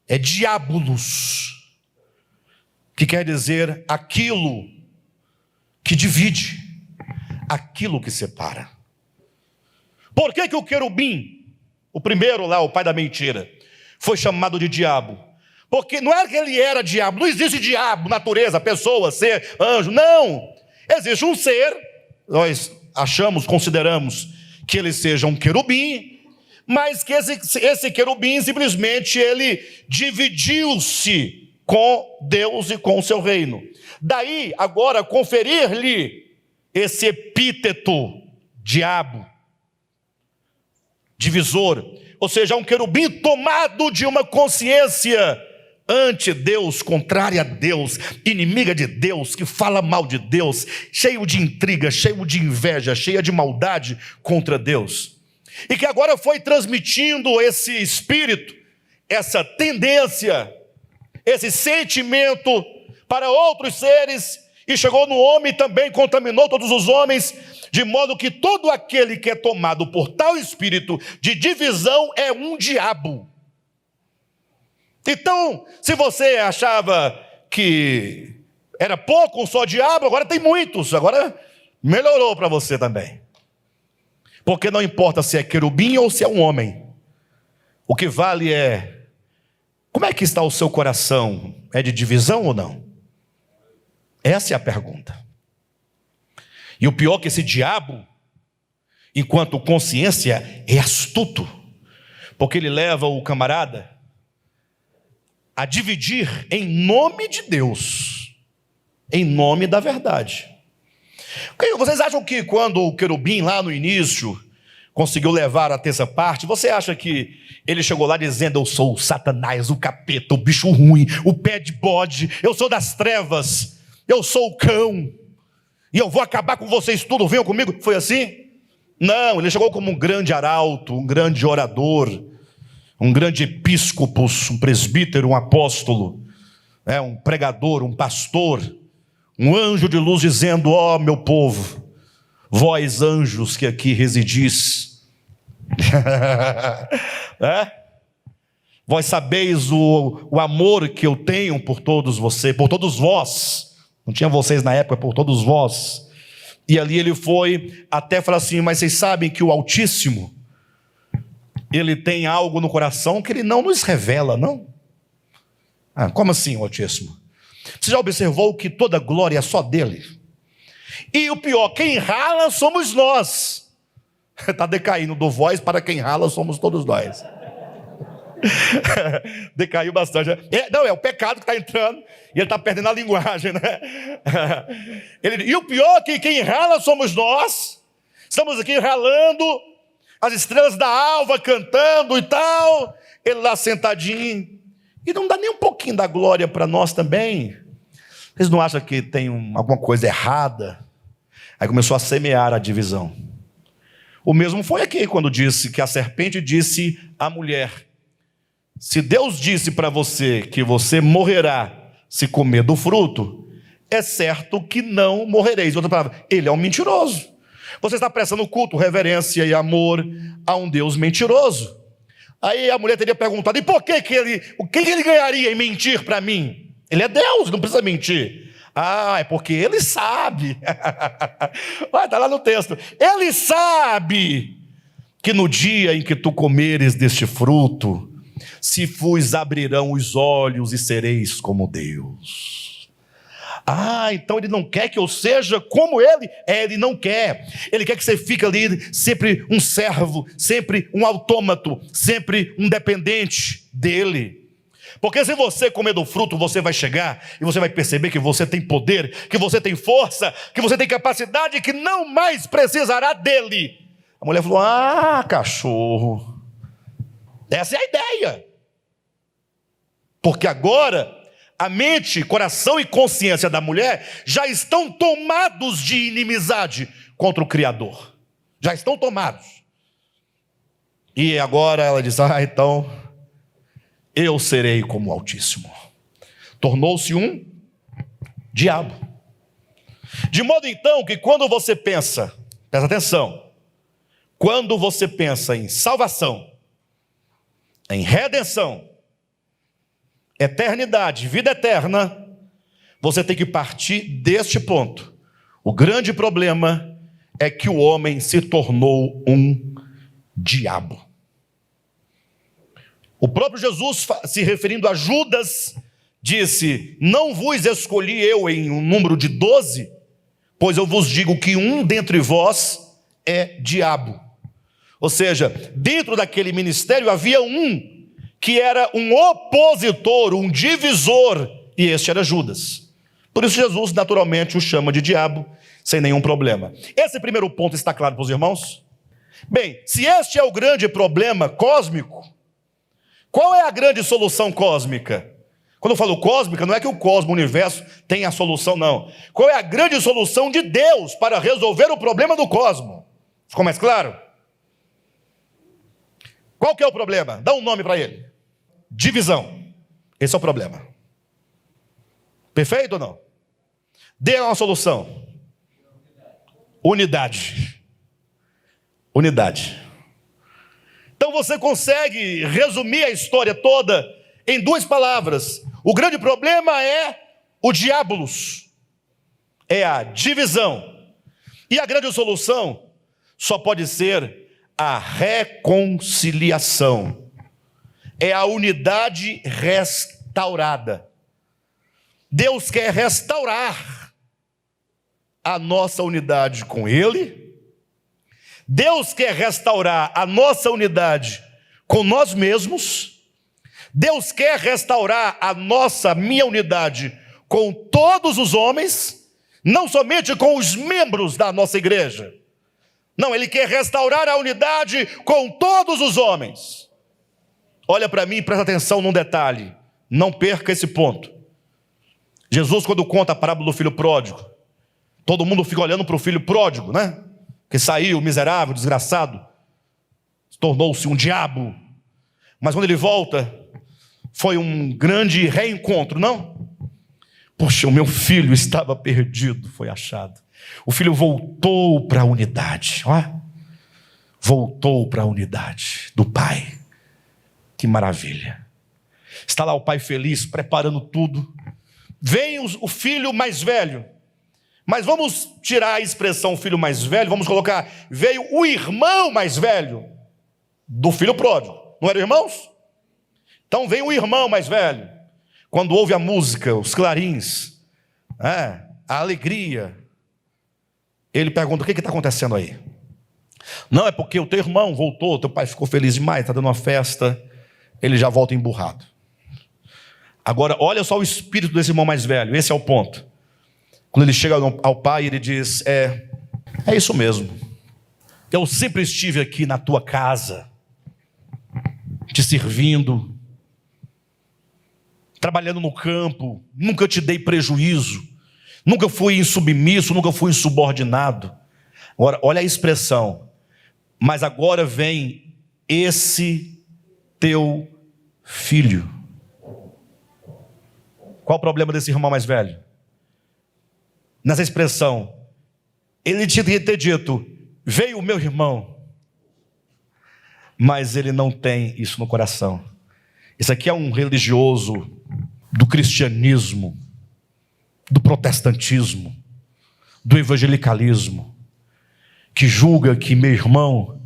[SPEAKER 1] é diabolos, que quer dizer aquilo que divide, aquilo que separa. Por que o querubim, o primeiro lá, o pai da mentira, foi chamado de diabo? Porque não é que ele era diabo, não existe diabo, natureza, pessoa, ser, anjo, não. Existe um ser, nós consideramos que ele seja um querubim, mas que esse querubim simplesmente ele dividiu-se com Deus e com o seu reino. Daí, agora, conferir-lhe esse epíteto, diabo, divisor, ou seja, um querubim tomado de uma consciência ante-Deus, contrária a Deus, inimiga de Deus, que fala mal de Deus, cheio de intriga, cheio de inveja, cheia de maldade contra Deus, e que agora foi transmitindo esse espírito, essa tendência, esse sentimento para outros seres, e chegou no homem e também contaminou todos os homens, de modo que todo aquele que é tomado por tal espírito de divisão é um diabo. Então, se você achava que era pouco um só diabo, agora tem muitos, agora melhorou para você também. Porque não importa se é querubim ou se é um homem, o que vale é, como é que está o seu coração? É de divisão ou não? Essa é a pergunta. E o pior é que esse diabo, enquanto consciência, é astuto, porque ele leva o camarada a dividir em nome de Deus. em nome da verdade. Vocês acham que quando o querubim lá no início conseguiu levar a terça parte, você acha que ele chegou lá dizendo: eu sou o Satanás, o capeta, o bicho ruim, o pé de bode, eu sou das trevas, eu sou o cão, e eu vou acabar com vocês tudo, venham comigo? Foi assim? Não, ele chegou como um grande arauto, um grande orador, um grande episcopo, um presbítero, um apóstolo, um pregador, um pastor, um anjo de luz dizendo: ó meu povo, vós anjos que aqui residis, vós sabeis o amor que eu tenho por todos vocês, por todos vós, não tinha vocês na época, por todos vós. E ali ele foi até falar assim: mas vocês sabem que o Altíssimo, ele tem algo no coração que ele não nos revela, não? Como assim o Altíssimo? Você já observou que toda glória é só dele? E o pior, quem rala somos nós. Está decaindo do vós para quem rala somos todos nós. Decaiu bastante. É o pecado que está entrando e ele está perdendo a linguagem, né? E o pior é que quem rala somos nós. Estamos aqui ralando, as estrelas da alva cantando e tal, ele lá sentadinho, e não dá nem um pouquinho da glória para nós também. Vocês não acham que tem alguma coisa errada? Aí começou a semear a divisão. O mesmo foi aqui quando disse que a serpente disse à mulher: se Deus disse para você que você morrerá se comer do fruto, é certo que não morrereis. Outra palavra, ele é um mentiroso. Você está prestando culto, reverência e amor a um Deus mentiroso. Aí a mulher teria perguntado: e por que o que ele ganharia em mentir para mim? Ele é Deus, não precisa mentir. É porque ele sabe. Está lá no texto. Ele sabe que no dia em que tu comeres deste fruto, se vos abrirão os olhos e sereis como Deus. Então ele não quer que eu seja como ele? Ele não quer. Ele quer que você fique ali sempre um servo, sempre um autômato, sempre um dependente dele. Porque se você comer do fruto, você vai chegar e você vai perceber que você tem poder, que você tem força, que você tem capacidade, que não mais precisará dele. A mulher falou: cachorro, essa é a ideia. Porque agora a mente, coração e consciência da mulher já estão tomados de inimizade contra o Criador. Já estão tomados. E agora ela diz: então eu serei como o Altíssimo. Tornou-se um diabo. De modo então que quando você pensa, presta atenção, quando você pensa em salvação, em redenção, eternidade, vida eterna, você tem que partir deste ponto. O grande problema é que o homem se tornou um diabo. O próprio Jesus, se referindo a Judas, disse: não vos escolhi eu em um número de 12, pois eu vos digo que um dentre vós é diabo. Ou seja, dentro daquele ministério havia um que era um opositor, um divisor, e este era Judas. Por isso Jesus naturalmente o chama de diabo, sem nenhum problema. Esse primeiro ponto está claro para os irmãos? Bem, se este é o grande problema cósmico, qual é a grande solução cósmica? Quando eu falo cósmica, não é que o cosmo, o universo, tem a solução, não. Qual é a grande solução de Deus para resolver o problema do cosmo? Ficou mais claro? Qual que é o problema? Dá um nome para ele. Divisão. Esse é o problema. Perfeito ou não? Dê uma solução. Unidade. Unidade. Então você consegue resumir a história toda em 2 palavras. O grande problema é o diabolos, é a divisão. E a grande solução só pode ser a reconciliação. É a unidade restaurada. Deus quer restaurar a nossa unidade com Ele. Deus quer restaurar a nossa unidade com nós mesmos. Deus quer restaurar minha unidade com todos os homens, não somente com os membros da nossa igreja. Não, ele quer restaurar a unidade com todos os homens. Olha para mim e presta atenção num detalhe. Não perca esse ponto. Jesus, quando conta a parábola do filho pródigo, todo mundo fica olhando para o filho pródigo, né? Que saiu miserável, desgraçado, tornou-se um diabo. Mas quando ele volta, foi um grande reencontro, não? Poxa, o meu filho estava perdido, foi achado. O filho voltou para a unidade, ó. Voltou para a unidade do pai. Que maravilha. Está lá o pai feliz, preparando tudo. Vem o filho mais velho. Mas vamos tirar a expressão filho mais velho, vamos colocar, veio o irmão mais velho do filho pródigo. Não eram irmãos? Então vem o irmão mais velho. Quando ouve a música, os clarins, a alegria, ele pergunta: o que está acontecendo aí? Não, é porque o teu irmão voltou, teu pai ficou feliz demais, está dando uma festa, ele já volta emburrado. Agora, olha só o espírito desse irmão mais velho, esse é o ponto. Quando ele chega ao pai, ele diz: é isso mesmo. Eu sempre estive aqui na tua casa, te servindo, trabalhando no campo, nunca te dei prejuízo, nunca fui insubmisso, nunca fui insubordinado. Agora, olha a expressão: mas agora vem esse teu filho. Qual o problema desse irmão mais velho? Nessa expressão, ele tinha que ter dito: veio o meu irmão, mas ele não tem isso no coração. Isso aqui é um religioso do cristianismo, do protestantismo, do evangelicalismo, que julga que meu irmão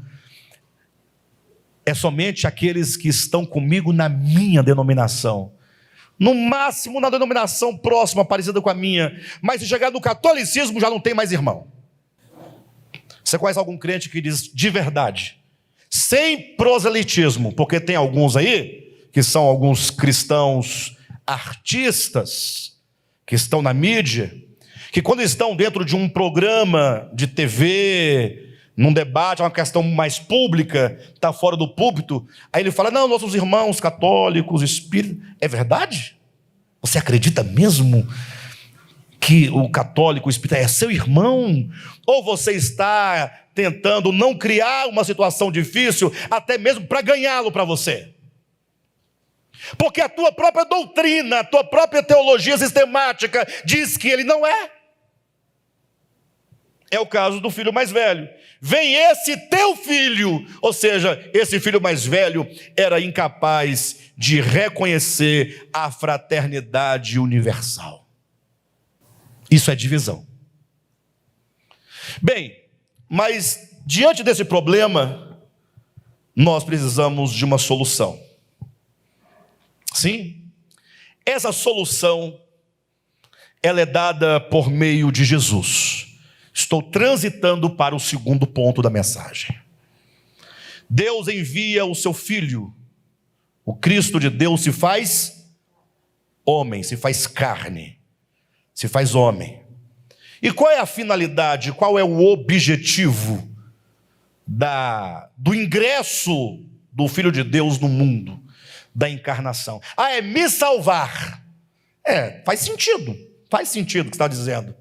[SPEAKER 1] é somente aqueles que estão comigo na minha denominação. No máximo na denominação próxima, parecida com a minha. Mas se chegar no catolicismo, já não tem mais irmão. Você conhece algum crente que diz de verdade, sem proselitismo, porque tem alguns aí, que são alguns cristãos artistas, que estão na mídia, que quando estão dentro de um programa de TV, num debate, uma questão mais pública, está fora do púlpito, aí ele fala: não, nossos irmãos católicos, espíritos. É verdade? Você acredita mesmo que o católico, o espírita é seu irmão? Ou você está tentando não criar uma situação difícil, até mesmo para ganhá-lo para você? Porque a tua própria doutrina, a tua própria teologia sistemática diz que ele não é. É o caso do filho mais velho. Vem esse teu filho, ou seja, esse filho mais velho era incapaz de reconhecer a fraternidade universal. Isso é divisão. Bem, mas diante desse problema, nós precisamos de uma solução. Sim, essa solução, ela é dada por meio de Jesus. Estou transitando para o segundo ponto da mensagem. Deus envia o seu Filho. O Cristo de Deus se faz homem, se faz carne, se faz homem. E qual é a finalidade, qual é o objetivo do ingresso do Filho de Deus no mundo, da encarnação? É me salvar. Faz sentido o que está dizendo.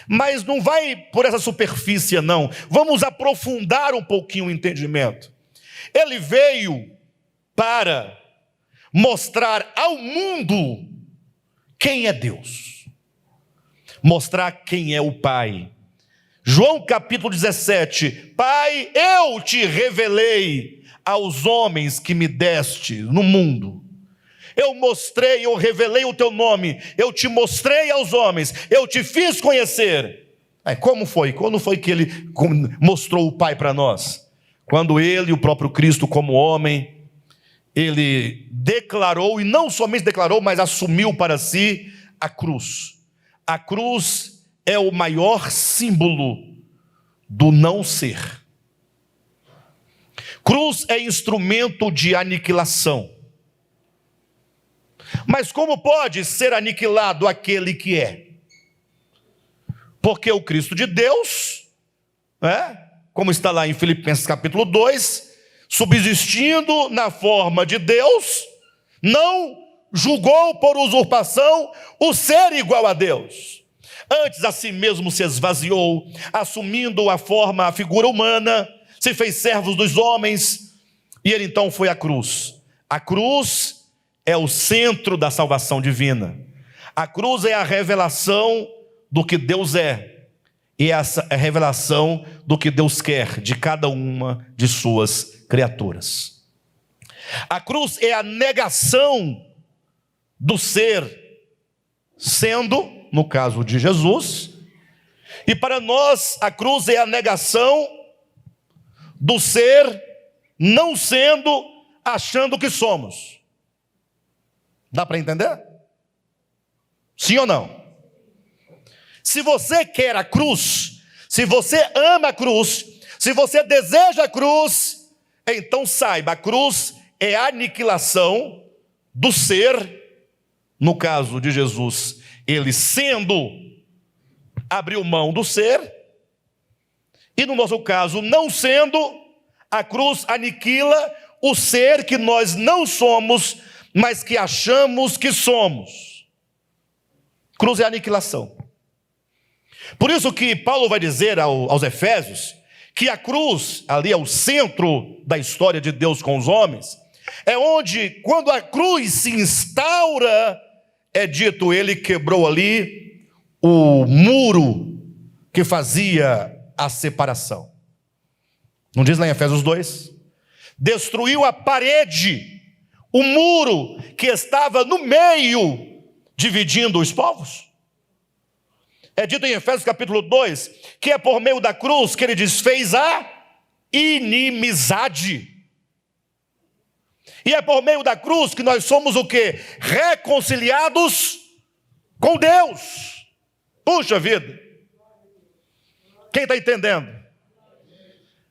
[SPEAKER 1] Mas não vai por essa superfície, não. Vamos aprofundar um pouquinho o entendimento. Ele veio para mostrar ao mundo quem é Deus. Mostrar quem é o Pai. João capítulo 17. Pai, eu te revelei aos homens que me deste no mundo. Eu revelei o teu nome, eu te mostrei aos homens, eu te fiz conhecer. Como foi? Quando foi que ele mostrou o Pai para nós? Quando ele, o próprio Cristo como homem, ele declarou, e não somente declarou, mas assumiu para si a cruz. A cruz é o maior símbolo do não ser. Cruz é instrumento de aniquilação. Mas como pode ser aniquilado aquele que é? Porque o Cristo de Deus, como está lá em Filipenses capítulo 2, subsistindo na forma de Deus, não julgou por usurpação o ser igual a Deus. Antes a si mesmo se esvaziou, assumindo a figura humana, se fez servo dos homens, e ele então foi à cruz. A cruz é o centro da salvação divina. A cruz é a revelação do que Deus é, e essa é a revelação do que Deus quer de cada uma de suas criaturas. A cruz é a negação do ser sendo, no caso de Jesus, e para nós a cruz é a negação do ser não sendo, achando que somos. Dá para entender? Sim ou não? Se você quer a cruz, se você ama a cruz, se você deseja a cruz, então saiba, a cruz é a aniquilação do ser. No caso de Jesus, ele sendo, abriu mão do ser, e no nosso caso, não sendo, a cruz aniquila o ser que nós não somos, mas que achamos que somos. Cruz é a aniquilação. Por isso que Paulo vai dizer aos Efésios, que a cruz, ali é o centro da história de Deus com os homens, é onde, quando a cruz se instaura, é dito, ele quebrou ali o muro que fazia a separação. Não diz lá em Efésios 2? Destruiu a parede, o muro que estava no meio, dividindo os povos. É dito em Efésios capítulo 2, que é por meio da cruz que ele desfez a inimizade. E é por meio da cruz que nós somos o quê? Reconciliados com Deus. Puxa vida. Quem está entendendo?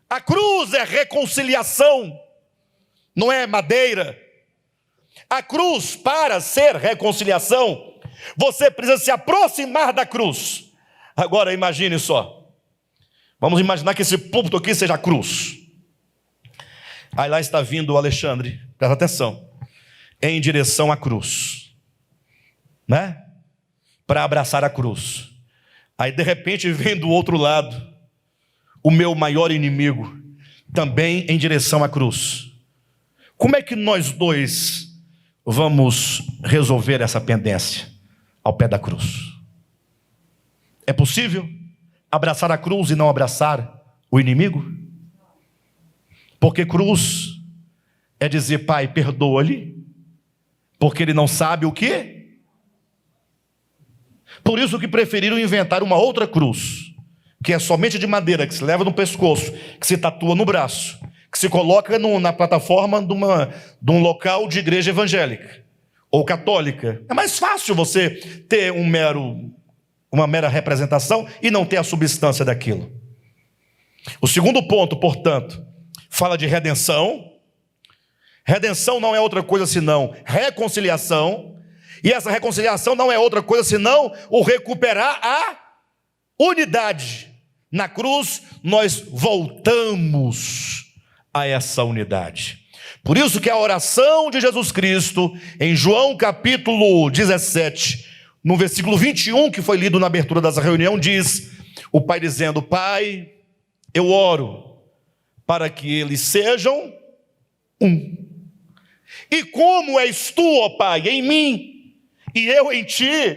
[SPEAKER 1] A cruz é reconciliação, não é madeira. A cruz, para ser reconciliação, você precisa se aproximar da cruz. Agora imagine só. Vamos imaginar que esse púlpito aqui seja a cruz. Aí lá está vindo o Alexandre, presta atenção, em direção à cruz, né? Para abraçar a cruz. Aí de repente vem do outro lado o meu maior inimigo, também em direção à cruz. Como é que nós dois vamos resolver essa pendência ao pé da cruz? É possível abraçar a cruz e não abraçar o inimigo? Porque cruz é dizer, Pai, perdoa-lhe, porque ele não sabe o quê? Por isso que preferiram inventar uma outra cruz, que é somente de madeira, que se leva no pescoço, que se tatua no braço, que se coloca na plataforma de um local de igreja evangélica ou católica. É mais fácil você ter uma mera representação e não ter a substância daquilo. O segundo ponto, portanto, fala de redenção. Redenção não é outra coisa senão reconciliação. E essa reconciliação não é outra coisa senão o recuperar a unidade. Na cruz, nós voltamos a essa unidade. Por isso que a oração de Jesus Cristo, em João capítulo 17, no versículo 21, que foi lido na abertura dessa reunião, diz, o Pai dizendo, Pai, eu oro para que eles sejam um. E como és tu, ó Pai, em mim, e eu em ti,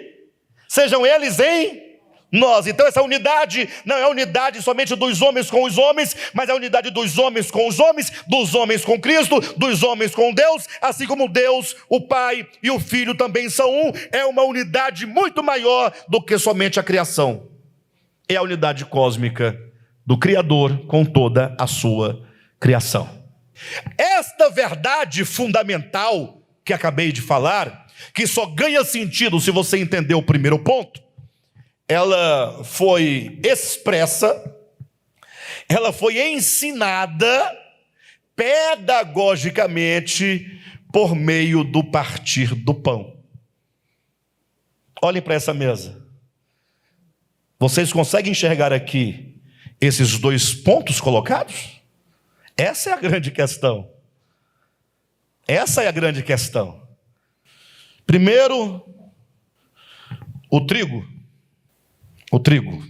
[SPEAKER 1] sejam eles em nós. Então essa unidade não é a unidade somente dos homens com os homens, mas é a unidade dos homens com os homens, dos homens com Cristo, dos homens com Deus, assim como Deus, o Pai e o Filho também são um. É uma unidade muito maior do que somente a criação. É a unidade cósmica do Criador com toda a sua criação. Esta verdade fundamental que acabei de falar, que só ganha sentido se você entender o primeiro ponto, ela foi expressa, ela foi ensinada pedagogicamente por meio do partir do pão. Olhem para essa mesa. Vocês conseguem enxergar aqui esses dois pontos colocados? Essa é a grande questão. Essa é a grande questão. Primeiro, o trigo. O trigo.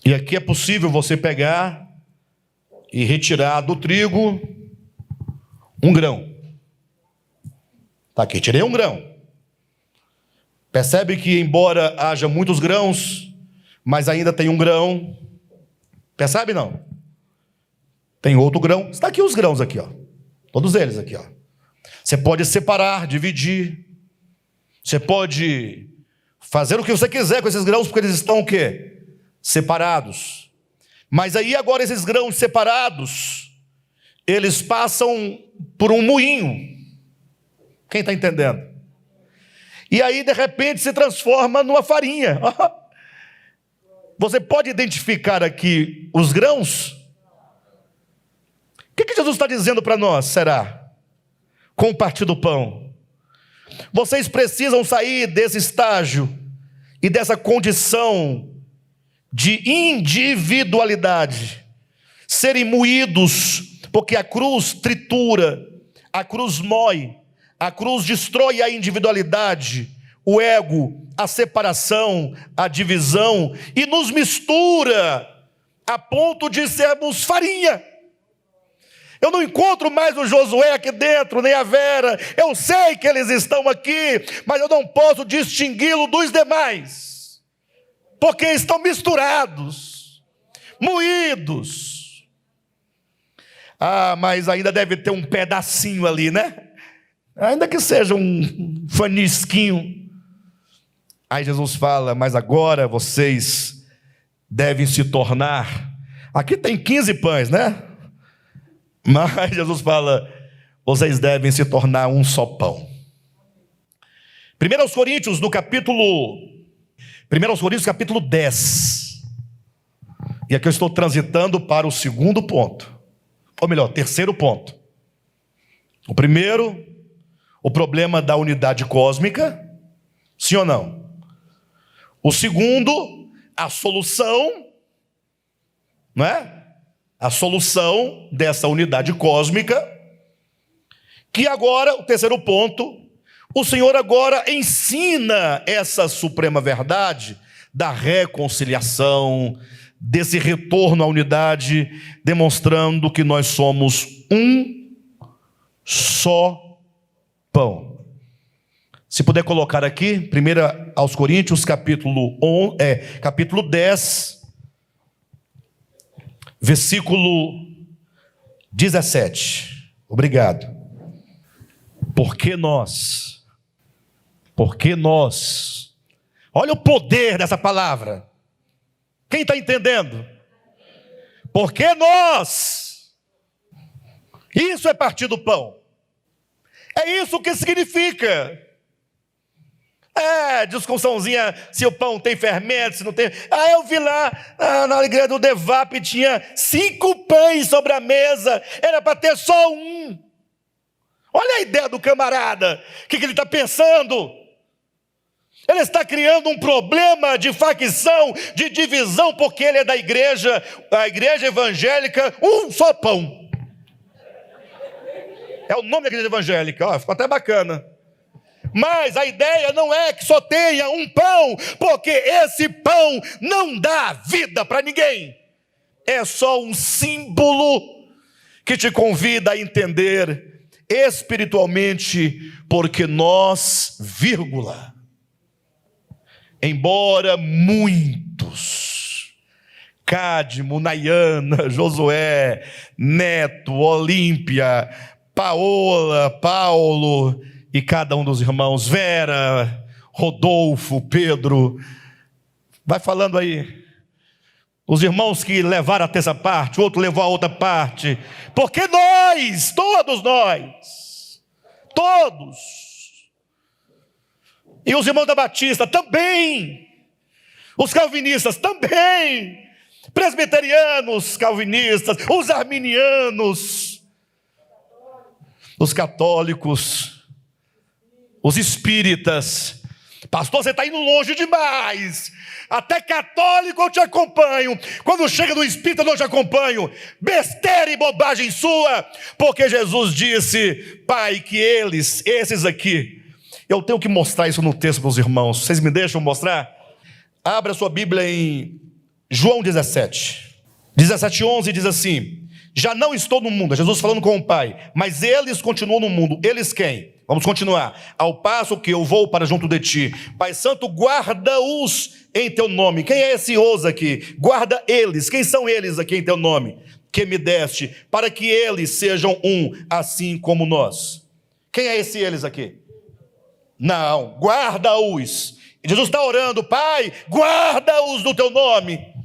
[SPEAKER 1] E aqui é possível você pegar e retirar do trigo um grão. Está aqui, tirei um grão. Percebe que embora haja muitos grãos, mas ainda tem um grão. Percebe não? Tem outro grão. Está aqui os grãos aqui, ó. Todos eles aqui, ó. Você pode separar, dividir. Você pode fazer o que você quiser com esses grãos, porque eles estão o quê? Separados. Mas aí agora esses grãos separados, eles passam por um moinho. Quem está entendendo? E aí de repente se transforma numa farinha. Você pode identificar aqui os grãos? O que Jesus está dizendo para nós, será? Com o partir do pão. Vocês precisam sair desse estágio e dessa condição de individualidade, serem moídos, porque a cruz tritura, a cruz mói, a cruz destrói a individualidade, o ego, a separação, a divisão, e nos mistura a ponto de sermos farinha. Eu não encontro mais o Josué aqui dentro, nem a Vera. Eu sei que eles estão aqui, mas eu não posso distingui-lo dos demais, porque estão misturados, moídos. Mas ainda deve ter um pedacinho ali, né? Ainda que seja um fanisquinho. Aí Jesus fala, mas agora vocês devem se tornar... Aqui tem 15 pães, né? Mas Jesus fala, vocês devem se tornar um só pão. 1 Coríntios, no capítulo... 1 Coríntios, capítulo 10. E aqui eu estou transitando para o segundo ponto. Ou melhor, terceiro ponto. O primeiro, o problema da unidade cósmica. Sim ou não? O segundo, a solução, não é? A solução dessa unidade cósmica. Que agora, o terceiro ponto, o Senhor agora ensina essa suprema verdade da reconciliação, desse retorno à unidade, demonstrando que nós somos um só pão. Se puder colocar aqui, 1 aos Coríntios, capítulo 10, versículo 17. Obrigado. Porque nós, olha o poder dessa palavra. Quem está entendendo? Porque nós, isso é partir do pão. É isso que significa. Discussãozinha se o pão tem fermento, se não tem. Eu vi lá na igreja do Devap, tinha 5 pães sobre a mesa, era para ter só um. Olha a ideia do camarada, o que ele está pensando? Ele está criando um problema de facção, de divisão, porque ele é da igreja, a igreja evangélica, um só pão. É o nome da igreja evangélica, ficou até bacana. Mas a ideia não é que só tenha um pão, porque esse pão não dá vida para ninguém. É só um símbolo que te convida a entender espiritualmente, porque nós, embora muitos, Cadmo, Nayana, Josué, Neto, Olímpia, Paola, Paulo e cada um dos irmãos, Vera, Rodolfo, Pedro, vai falando aí, os irmãos que levaram a terça parte, o outro levou a outra parte, porque nós, todos, e os irmãos da Batista também, os calvinistas também, presbiterianos, calvinistas, os arminianos, os católicos, os espíritas, Pastor, você está indo longe demais. Até católico eu te acompanho. Quando chega no espírita eu não te acompanho. Besteira e bobagem sua. Porque Jesus disse: Pai, que esses aqui, eu tenho que mostrar isso no texto para os irmãos. Vocês me deixam mostrar? Abra sua Bíblia em João 17. 17:11 diz assim: já não estou no mundo, é Jesus falando com o Pai, mas eles continuam no mundo. Eles quem? Vamos continuar. Ao passo que eu vou para junto de ti. Pai Santo, guarda-os em teu nome. Quem é esse os aqui? Guarda eles. Quem são eles aqui em teu nome? Que me deste, para que eles sejam um, assim como nós. Quem é esse eles aqui? Não, guarda-os. Jesus está orando: Pai, guarda-os no teu nome.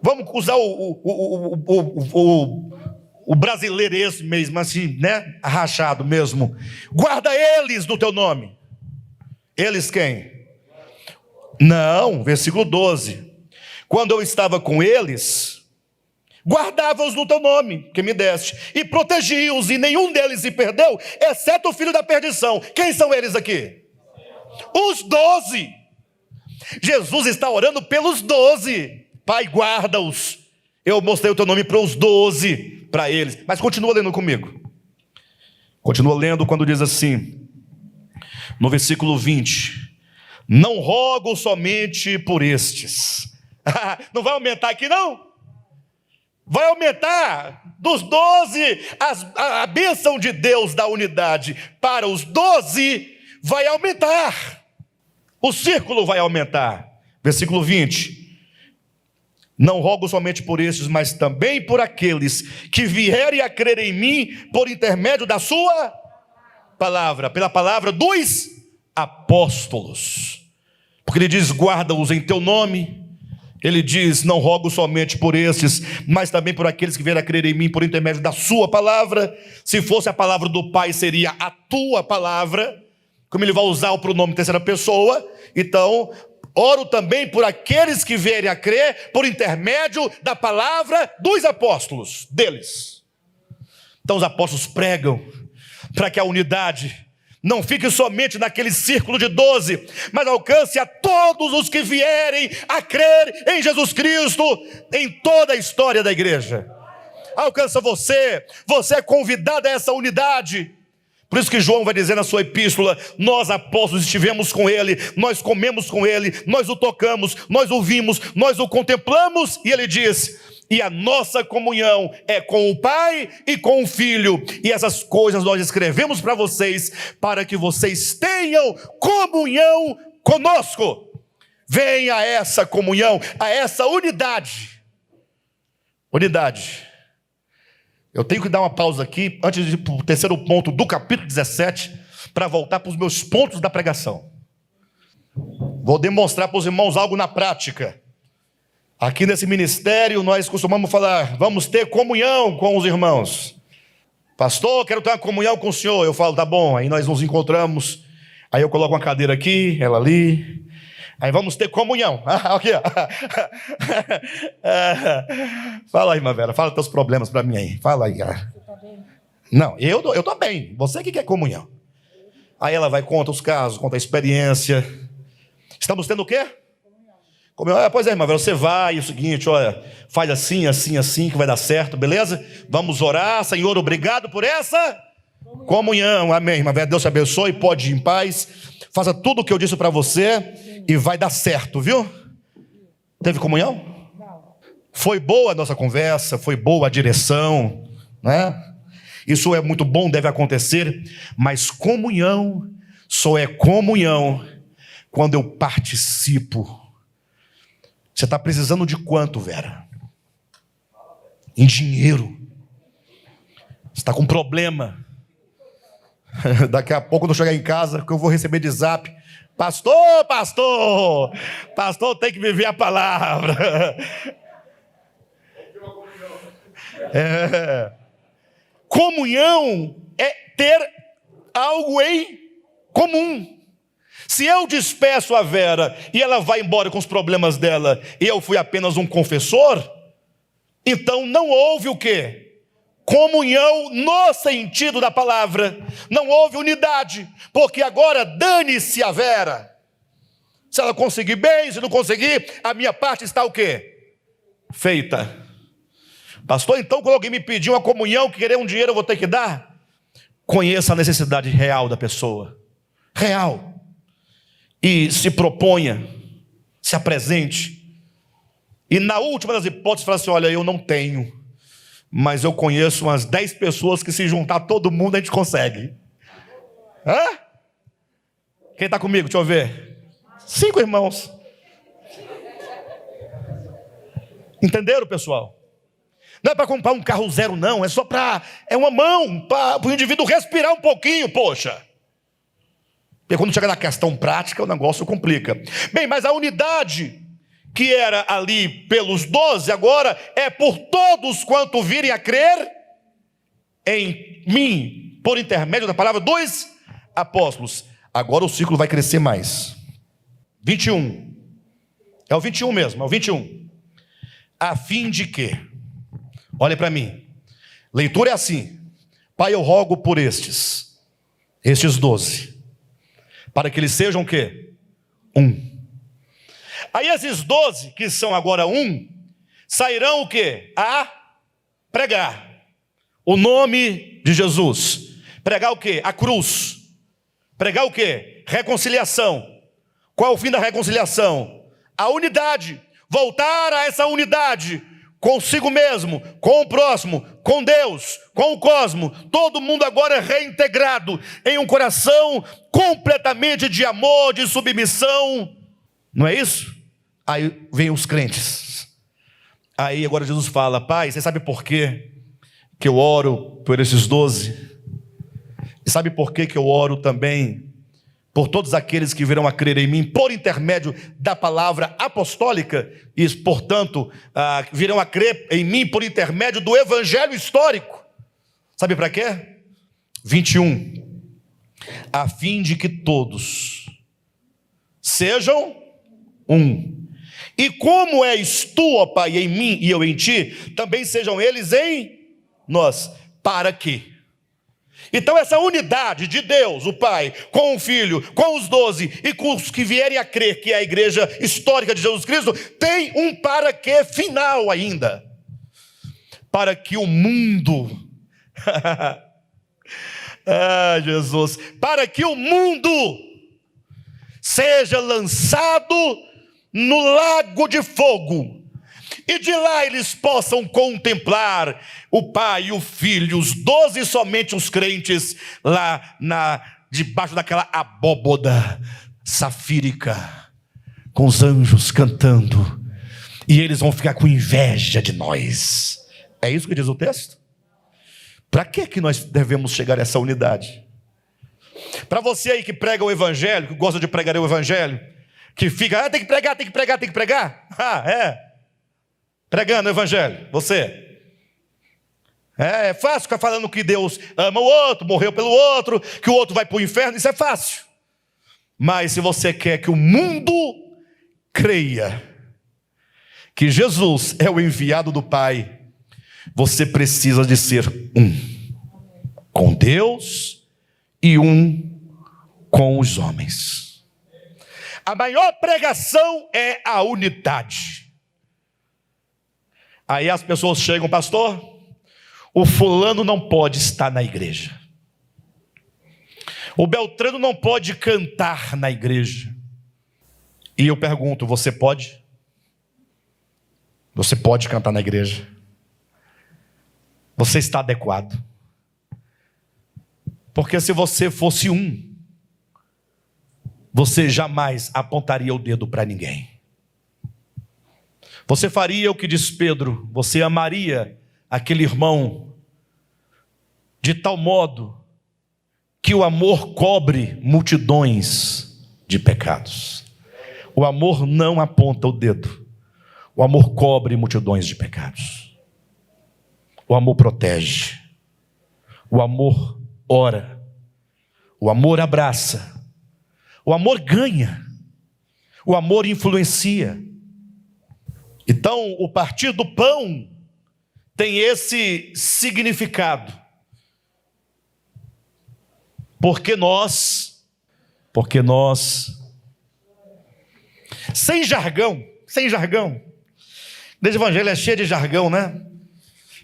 [SPEAKER 1] Vamos usar o brasileirês mesmo, assim, né? Arrachado mesmo. Guarda eles no teu nome. Eles quem? Não, versículo 12. Quando eu estava com eles, guardava-os no teu nome, que me deste, e protegi-os, e nenhum deles se perdeu, exceto o filho da perdição. Quem são eles aqui? Os 12. Jesus está orando pelos 12. Pai, guarda-os. Eu mostrei o teu nome para os 12, para eles. Mas continua lendo comigo. Continua lendo quando diz assim, no versículo 20: não rogo somente por estes. Não vai aumentar aqui não? Vai aumentar dos 12, a bênção de Deus da unidade para os 12 vai aumentar. O círculo vai aumentar. Versículo 20: não rogo somente por estes, mas também por aqueles que vierem a crer em mim por intermédio da sua palavra, pela palavra dos apóstolos. Porque ele diz: guarda-os em teu nome. Ele diz: não rogo somente por estes, mas também por aqueles que vierem a crer em mim por intermédio da sua palavra. Se fosse a palavra do Pai, seria a tua palavra. Como ele vai usar o pronome terceira pessoa, então oro também por aqueles que vierem a crer por intermédio da palavra dos apóstolos, deles. Então os apóstolos pregam para que a unidade não fique somente naquele círculo de 12, mas alcance a todos os que vierem a crer em Jesus Cristo, em toda a história da igreja. Alcança você é convidado a essa unidade. Por isso que João vai dizer na sua epístola: nós apóstolos estivemos com ele, nós comemos com ele, nós o tocamos, nós o vimos, nós o contemplamos. E ele diz: e a nossa comunhão é com o Pai e com o Filho. E essas coisas nós escrevemos para vocês, para que vocês tenham comunhão conosco. Venha a essa comunhão, a essa unidade. Unidade. Eu tenho que dar uma pausa aqui, antes de ir para o terceiro ponto do capítulo 17, para voltar para os meus pontos da pregação. Vou demonstrar para os irmãos algo na prática. Aqui nesse ministério, nós costumamos falar: vamos ter comunhão com os irmãos. Pastor, quero ter uma comunhão com o senhor. Eu falo: tá bom. Aí nós nos encontramos. Aí eu coloco uma cadeira aqui, ela ali. Aí vamos ter comunhão. Aqui, ó. Fala aí, irmã Vera. Fala teus problemas para mim aí. Fala aí. Você tá bem? Não, eu tô bem. Você que quer comunhão. Aí ela vai, conta os casos, conta a experiência. Estamos tendo o quê? Comunhão. Pois é, irmã Vera, você vai, é o seguinte, olha, faz assim, assim, assim, que vai dar certo, beleza? Vamos orar. Senhor, obrigado por essa comunhão. Amém, irmã Vera. Deus te abençoe, pode ir em paz. Faça tudo o que eu disse para você e vai dar certo, viu? Teve comunhão? Não. Foi boa a nossa conversa, foi boa a direção, né? Isso é muito bom, deve acontecer, mas comunhão só é comunhão quando eu participo. Você está precisando de quanto, Vera? Em dinheiro. Você está com problema. Daqui a pouco, quando eu chegar em casa, que eu vou receber de zap: pastor, tem que viver a palavra. Comunhão é ter algo em comum. Se eu despeço a Vera e ela vai embora com os problemas dela e eu fui apenas um confessor, então não houve o quê? Comunhão no sentido da palavra. Não houve unidade, porque agora dane-se a Vera. Se ela conseguir, bem. Se não conseguir, a minha parte está o quê? Feita. Pastor, então quando alguém me pedir uma comunhão, que querer um dinheiro, eu vou ter que dar? Conheça a necessidade real da pessoa. Real. E se proponha, se apresente. E na última das hipóteses, fala assim, olha, eu não tenho, mas eu conheço umas 10 pessoas que se juntar todo mundo a gente consegue. Hã? Quem está comigo? Deixa eu ver. 5 irmãos. Entenderam, pessoal? Não é para comprar um carro zero, não. É só para... É uma mão para o indivíduo respirar um pouquinho, poxa. Porque quando chega na questão prática, o negócio complica. Bem, mas a unidade que era ali pelos 12, agora é por todos quanto virem a crer em mim, por intermédio da palavra dos apóstolos. Agora o ciclo vai crescer mais. 21. É o 21 mesmo, é o 21. A fim de que... Olha para mim. Leitura é assim. Pai, eu rogo por estes 12, para que eles sejam o quê? Um. Aí esses 12, que são agora um, sairão o quê? A pregar o nome de Jesus. Pregar o quê? A cruz. Pregar o quê? Reconciliação. Qual é o fim da reconciliação? A unidade. Voltar a essa unidade consigo mesmo, com o próximo, com Deus, com o cosmo. Todo mundo agora é reintegrado em um coração completamente de amor, de submissão. Não é isso? Aí vem os crentes. Aí agora Jesus fala, Pai, você sabe por quê que eu oro por esses 12? E sabe por quê que eu oro também por todos aqueles que virão a crer em mim, por intermédio da palavra apostólica, e portanto virão a crer em mim por intermédio do evangelho histórico. Sabe para quê? 21. A fim de que todos sejam um. E como és tu, ó Pai, em mim e eu em ti, também sejam eles em nós. Para quê? Então essa unidade de Deus, o Pai, com o Filho, com os 12 e com os que vierem a crer, que é a igreja histórica de Jesus Cristo, tem um para quê final ainda. Para que o mundo... Jesus! Para que o mundo seja lançado no lago de fogo, e de lá eles possam contemplar o Pai e o Filho, os 12 somente os crentes, lá debaixo daquela abóboda safírica, com os anjos cantando, e eles vão ficar com inveja de nós. É isso que diz o texto? Para que nós devemos chegar a essa unidade? Para você aí que prega o evangelho, que gosta de pregar o evangelho, que fica, tem que pregar, tem que pregar, tem que pregar. Pregando o evangelho, você. É fácil ficar falando que Deus ama o outro, morreu pelo outro, que o outro vai para o inferno, isso é fácil. Mas se você quer que o mundo creia que Jesus é o enviado do Pai, você precisa de ser um com Deus e um com os homens. A maior pregação é a unidade. Aí as pessoas chegam, pastor, o fulano não pode estar na igreja. O Beltrano não pode cantar na igreja. E eu pergunto, você pode? Você pode cantar na igreja? Você está adequado? Porque se você fosse um, você jamais apontaria o dedo para ninguém. Você faria o que diz Pedro, você amaria aquele irmão de tal modo que o amor cobre multidões de pecados. O amor não aponta o dedo, o amor cobre multidões de pecados. O amor protege, o amor ora, o amor abraça, o amor ganha, o amor influencia. Então, o partir do pão tem esse significado. Porque nós sem jargão, sem jargão. Desde o evangelho é cheio de jargão, né?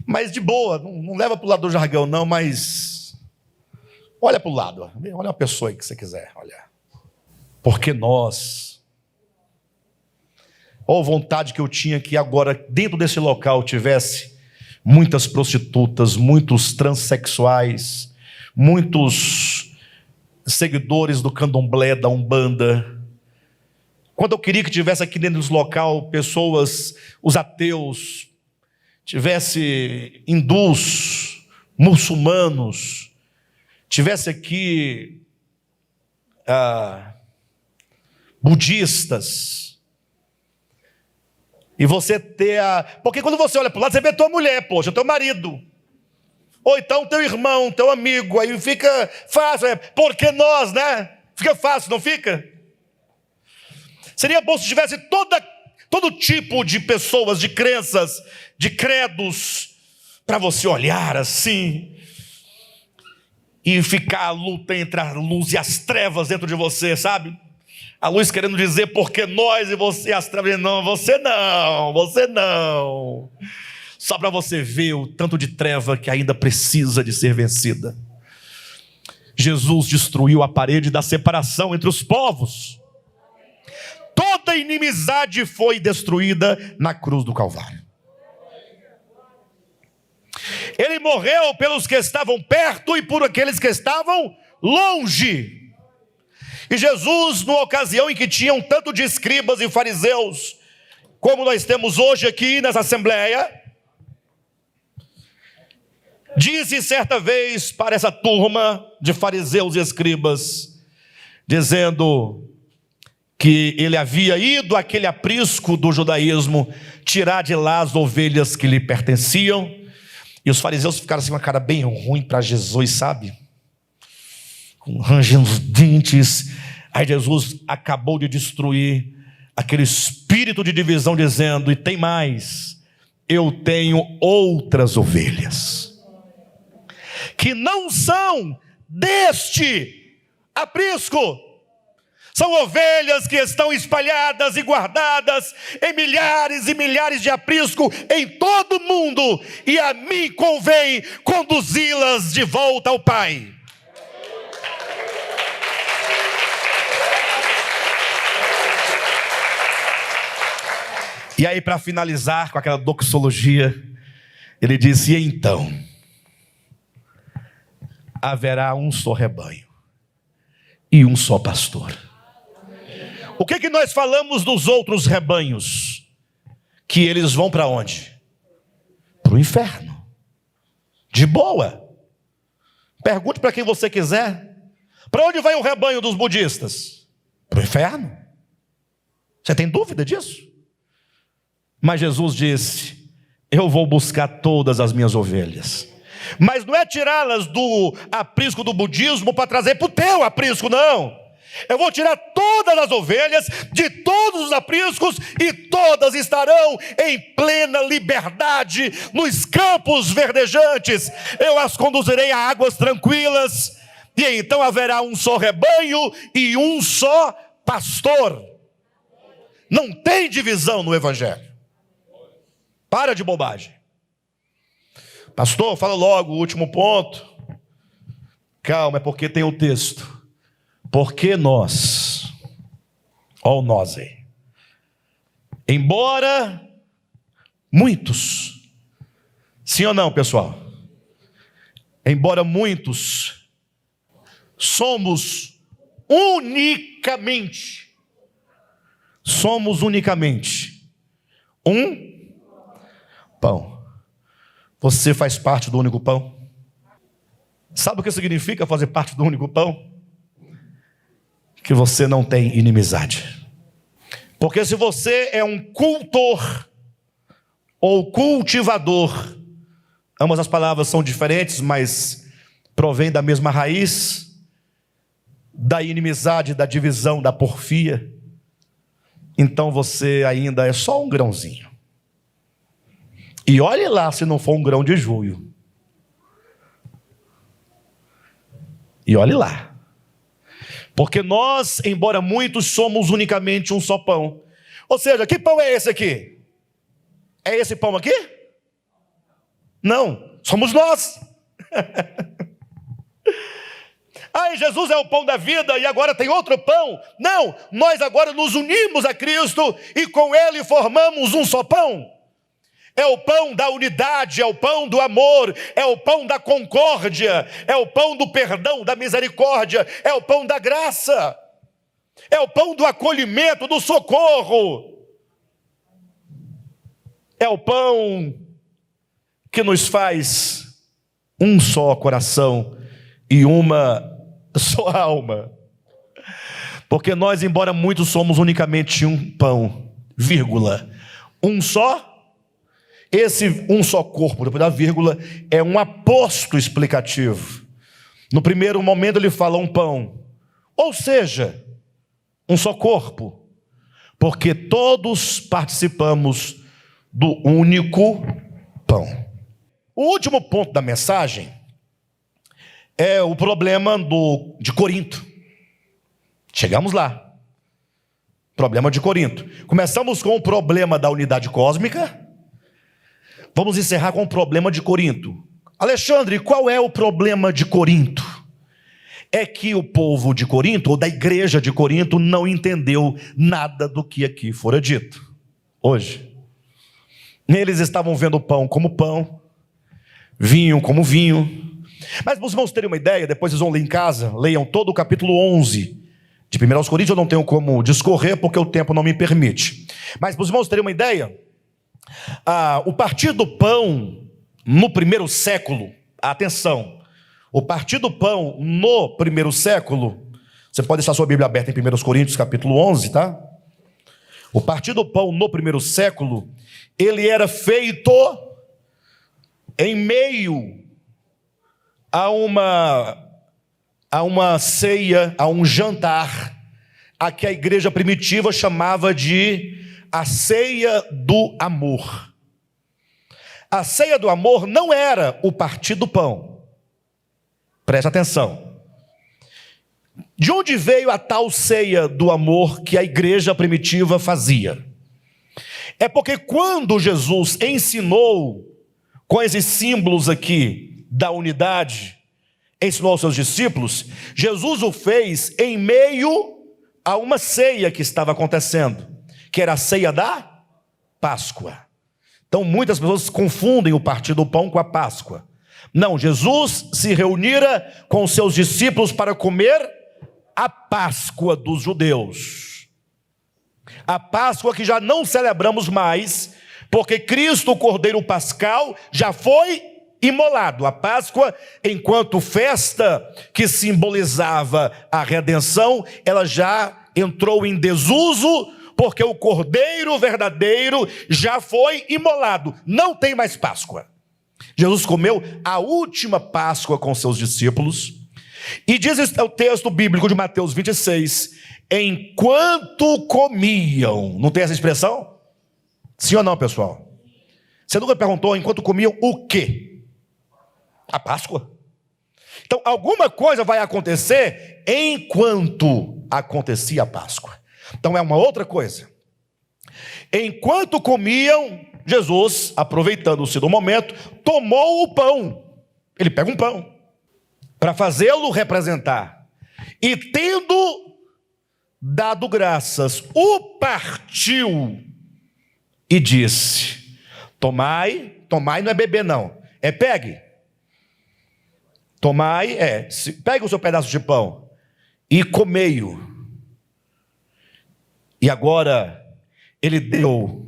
[SPEAKER 1] Mas de boa, não leva para o lado do jargão não, mas olha para o lado, olha a pessoa aí que você quiser olhar. Porque nós, vontade que eu tinha que agora dentro desse local tivesse muitas prostitutas, muitos transexuais, muitos seguidores do candomblé, da umbanda. Quando eu queria que tivesse aqui dentro desse local pessoas, os ateus, tivesse hindus, muçulmanos, tivesse aqui budistas, e você ter porque quando você olha para o lado, você vê tua mulher, poxa, teu marido, ou então teu irmão, teu amigo, aí fica fácil, porque nós, né? Fica fácil, não fica? Seria bom se tivesse todo tipo de pessoas, de crenças, de credos, para você olhar assim, e ficar a luta entre a luz e as trevas dentro de você, sabe? A luz querendo dizer porque nós e você, as trevas, não, você não. Só para você ver o tanto de treva que ainda precisa de ser vencida. Jesus destruiu a parede da separação entre os povos. Toda inimizade foi destruída na cruz do Calvário. Ele morreu pelos que estavam perto e por aqueles que estavam longe. E Jesus, numa ocasião em que tinham tanto de escribas e fariseus, como nós temos hoje aqui nessa assembleia, disse certa vez para essa turma de fariseus e escribas, dizendo que ele havia ido àquele aprisco do judaísmo tirar de lá as ovelhas que lhe pertenciam. E os fariseus ficaram assim com uma cara bem ruim para Jesus, sabe? Rangendo os dentes. Aí Jesus acabou de destruir aquele espírito de divisão, dizendo: e tem mais, eu tenho outras ovelhas que não são deste aprisco. São ovelhas que estão espalhadas e guardadas em milhares e milhares de aprisco em todo o mundo, e a mim convém conduzi-las de volta ao Pai. E aí, para finalizar com aquela doxologia, ele disse: e então haverá um só rebanho e um só pastor. O que nós falamos dos outros rebanhos? Que eles vão para onde? Para o inferno. De boa. Pergunte para quem você quiser. Para onde vai o rebanho dos budistas? Para o inferno. Você tem dúvida disso? Mas Jesus disse: eu vou buscar todas as minhas ovelhas. Mas não é tirá-las do aprisco do budismo para trazer para o teu aprisco, não. Eu vou tirar todas as ovelhas de todos os apriscos, e todas estarão em plena liberdade nos campos verdejantes. Eu as conduzirei a águas tranquilas, e então haverá um só rebanho e um só pastor. Não tem divisão no evangelho. Para de bobagem. Pastor, fala logo o último ponto. Calma, é porque tem o texto. Porque nós, ó nós aí, embora muitos, sim ou não, pessoal? Embora muitos, somos unicamente um pão. Você faz parte do único pão? Sabe o que significa fazer parte do único pão? Que você não tem inimizade. Porque se você é um cultor ou cultivador, ambas as palavras são diferentes, mas provém da mesma raiz, da inimizade, da divisão, da porfia, então você ainda é só um grãozinho. E olhe lá se não for um grão de joio. E olhe lá. Porque nós, embora muitos, somos unicamente um só pão. Ou seja, que pão é esse aqui? É esse pão aqui? Não, somos nós. Ai, Jesus é o pão da vida e agora tem outro pão. Não, nós agora nos unimos a Cristo e com Ele formamos um só pão. É o pão da unidade, é o pão do amor, é o pão da concórdia, é o pão do perdão, da misericórdia, é o pão da graça, é o pão do acolhimento, do socorro. É o pão que nos faz um só coração e uma só alma. Porque nós, embora muitos, somos unicamente um pão, vírgula, um só. Esse um só corpo, depois da vírgula, é um aposto explicativo. No primeiro momento ele fala um pão, ou seja, um só corpo, porque todos participamos do único pão. O último ponto da mensagem é o problema de Corinto. Chegamos lá. Problema de Corinto. Começamos com o problema da unidade cósmica. Vamos encerrar com o problema de Corinto. Alexandre, qual é o problema de Corinto? É que o povo de Corinto, ou da igreja de Corinto, não entendeu nada do que aqui fora dito hoje. Eles estavam vendo pão como pão, vinho como vinho. Mas para os irmãos terem uma ideia, depois vocês vão ler em casa, leiam todo o capítulo 11 de 1 Coríntios. Eu não tenho como discorrer porque o tempo não me permite. Mas para os irmãos terem uma ideia, o partir do pão no primeiro século, atenção, o partir do pão no primeiro século, você pode deixar sua Bíblia aberta em 1 Coríntios capítulo 11, tá? O partir do pão no primeiro século, ele era feito em meio a uma ceia, a um jantar, a que a igreja primitiva chamava de a ceia do amor. A ceia do amor não era o partir do pão. Preste atenção. De onde veio a tal ceia do amor que a igreja primitiva fazia? É porque quando Jesus ensinou com esses símbolos aqui da unidade, ensinou aos seus discípulos, Jesus o fez em meio a uma ceia que estava acontecendo, que era a ceia da Páscoa. Então muitas pessoas confundem o partir do pão com a Páscoa. Não, Jesus se reunira com os seus discípulos para comer a Páscoa dos judeus. A Páscoa que já não celebramos mais, porque Cristo, o Cordeiro Pascal, já foi imolado. A Páscoa, enquanto festa que simbolizava a redenção, ela já entrou em desuso, porque o Cordeiro verdadeiro já foi imolado. Não tem mais Páscoa. Jesus comeu a última Páscoa com seus discípulos. E diz o texto bíblico de Mateus 26, enquanto comiam. Não tem essa expressão? Sim ou não, pessoal? Você nunca perguntou enquanto comiam o quê? A Páscoa. Então, alguma coisa vai acontecer enquanto acontecia a Páscoa. Então, é uma outra coisa. Enquanto comiam, Jesus, aproveitando-se do momento, tomou o pão. Ele pega um pão para fazê-lo representar. E tendo dado graças, o partiu e disse: tomai não é beber não, é pegue. Tomai, pegue o seu pedaço de pão e comei-o. E agora ele deu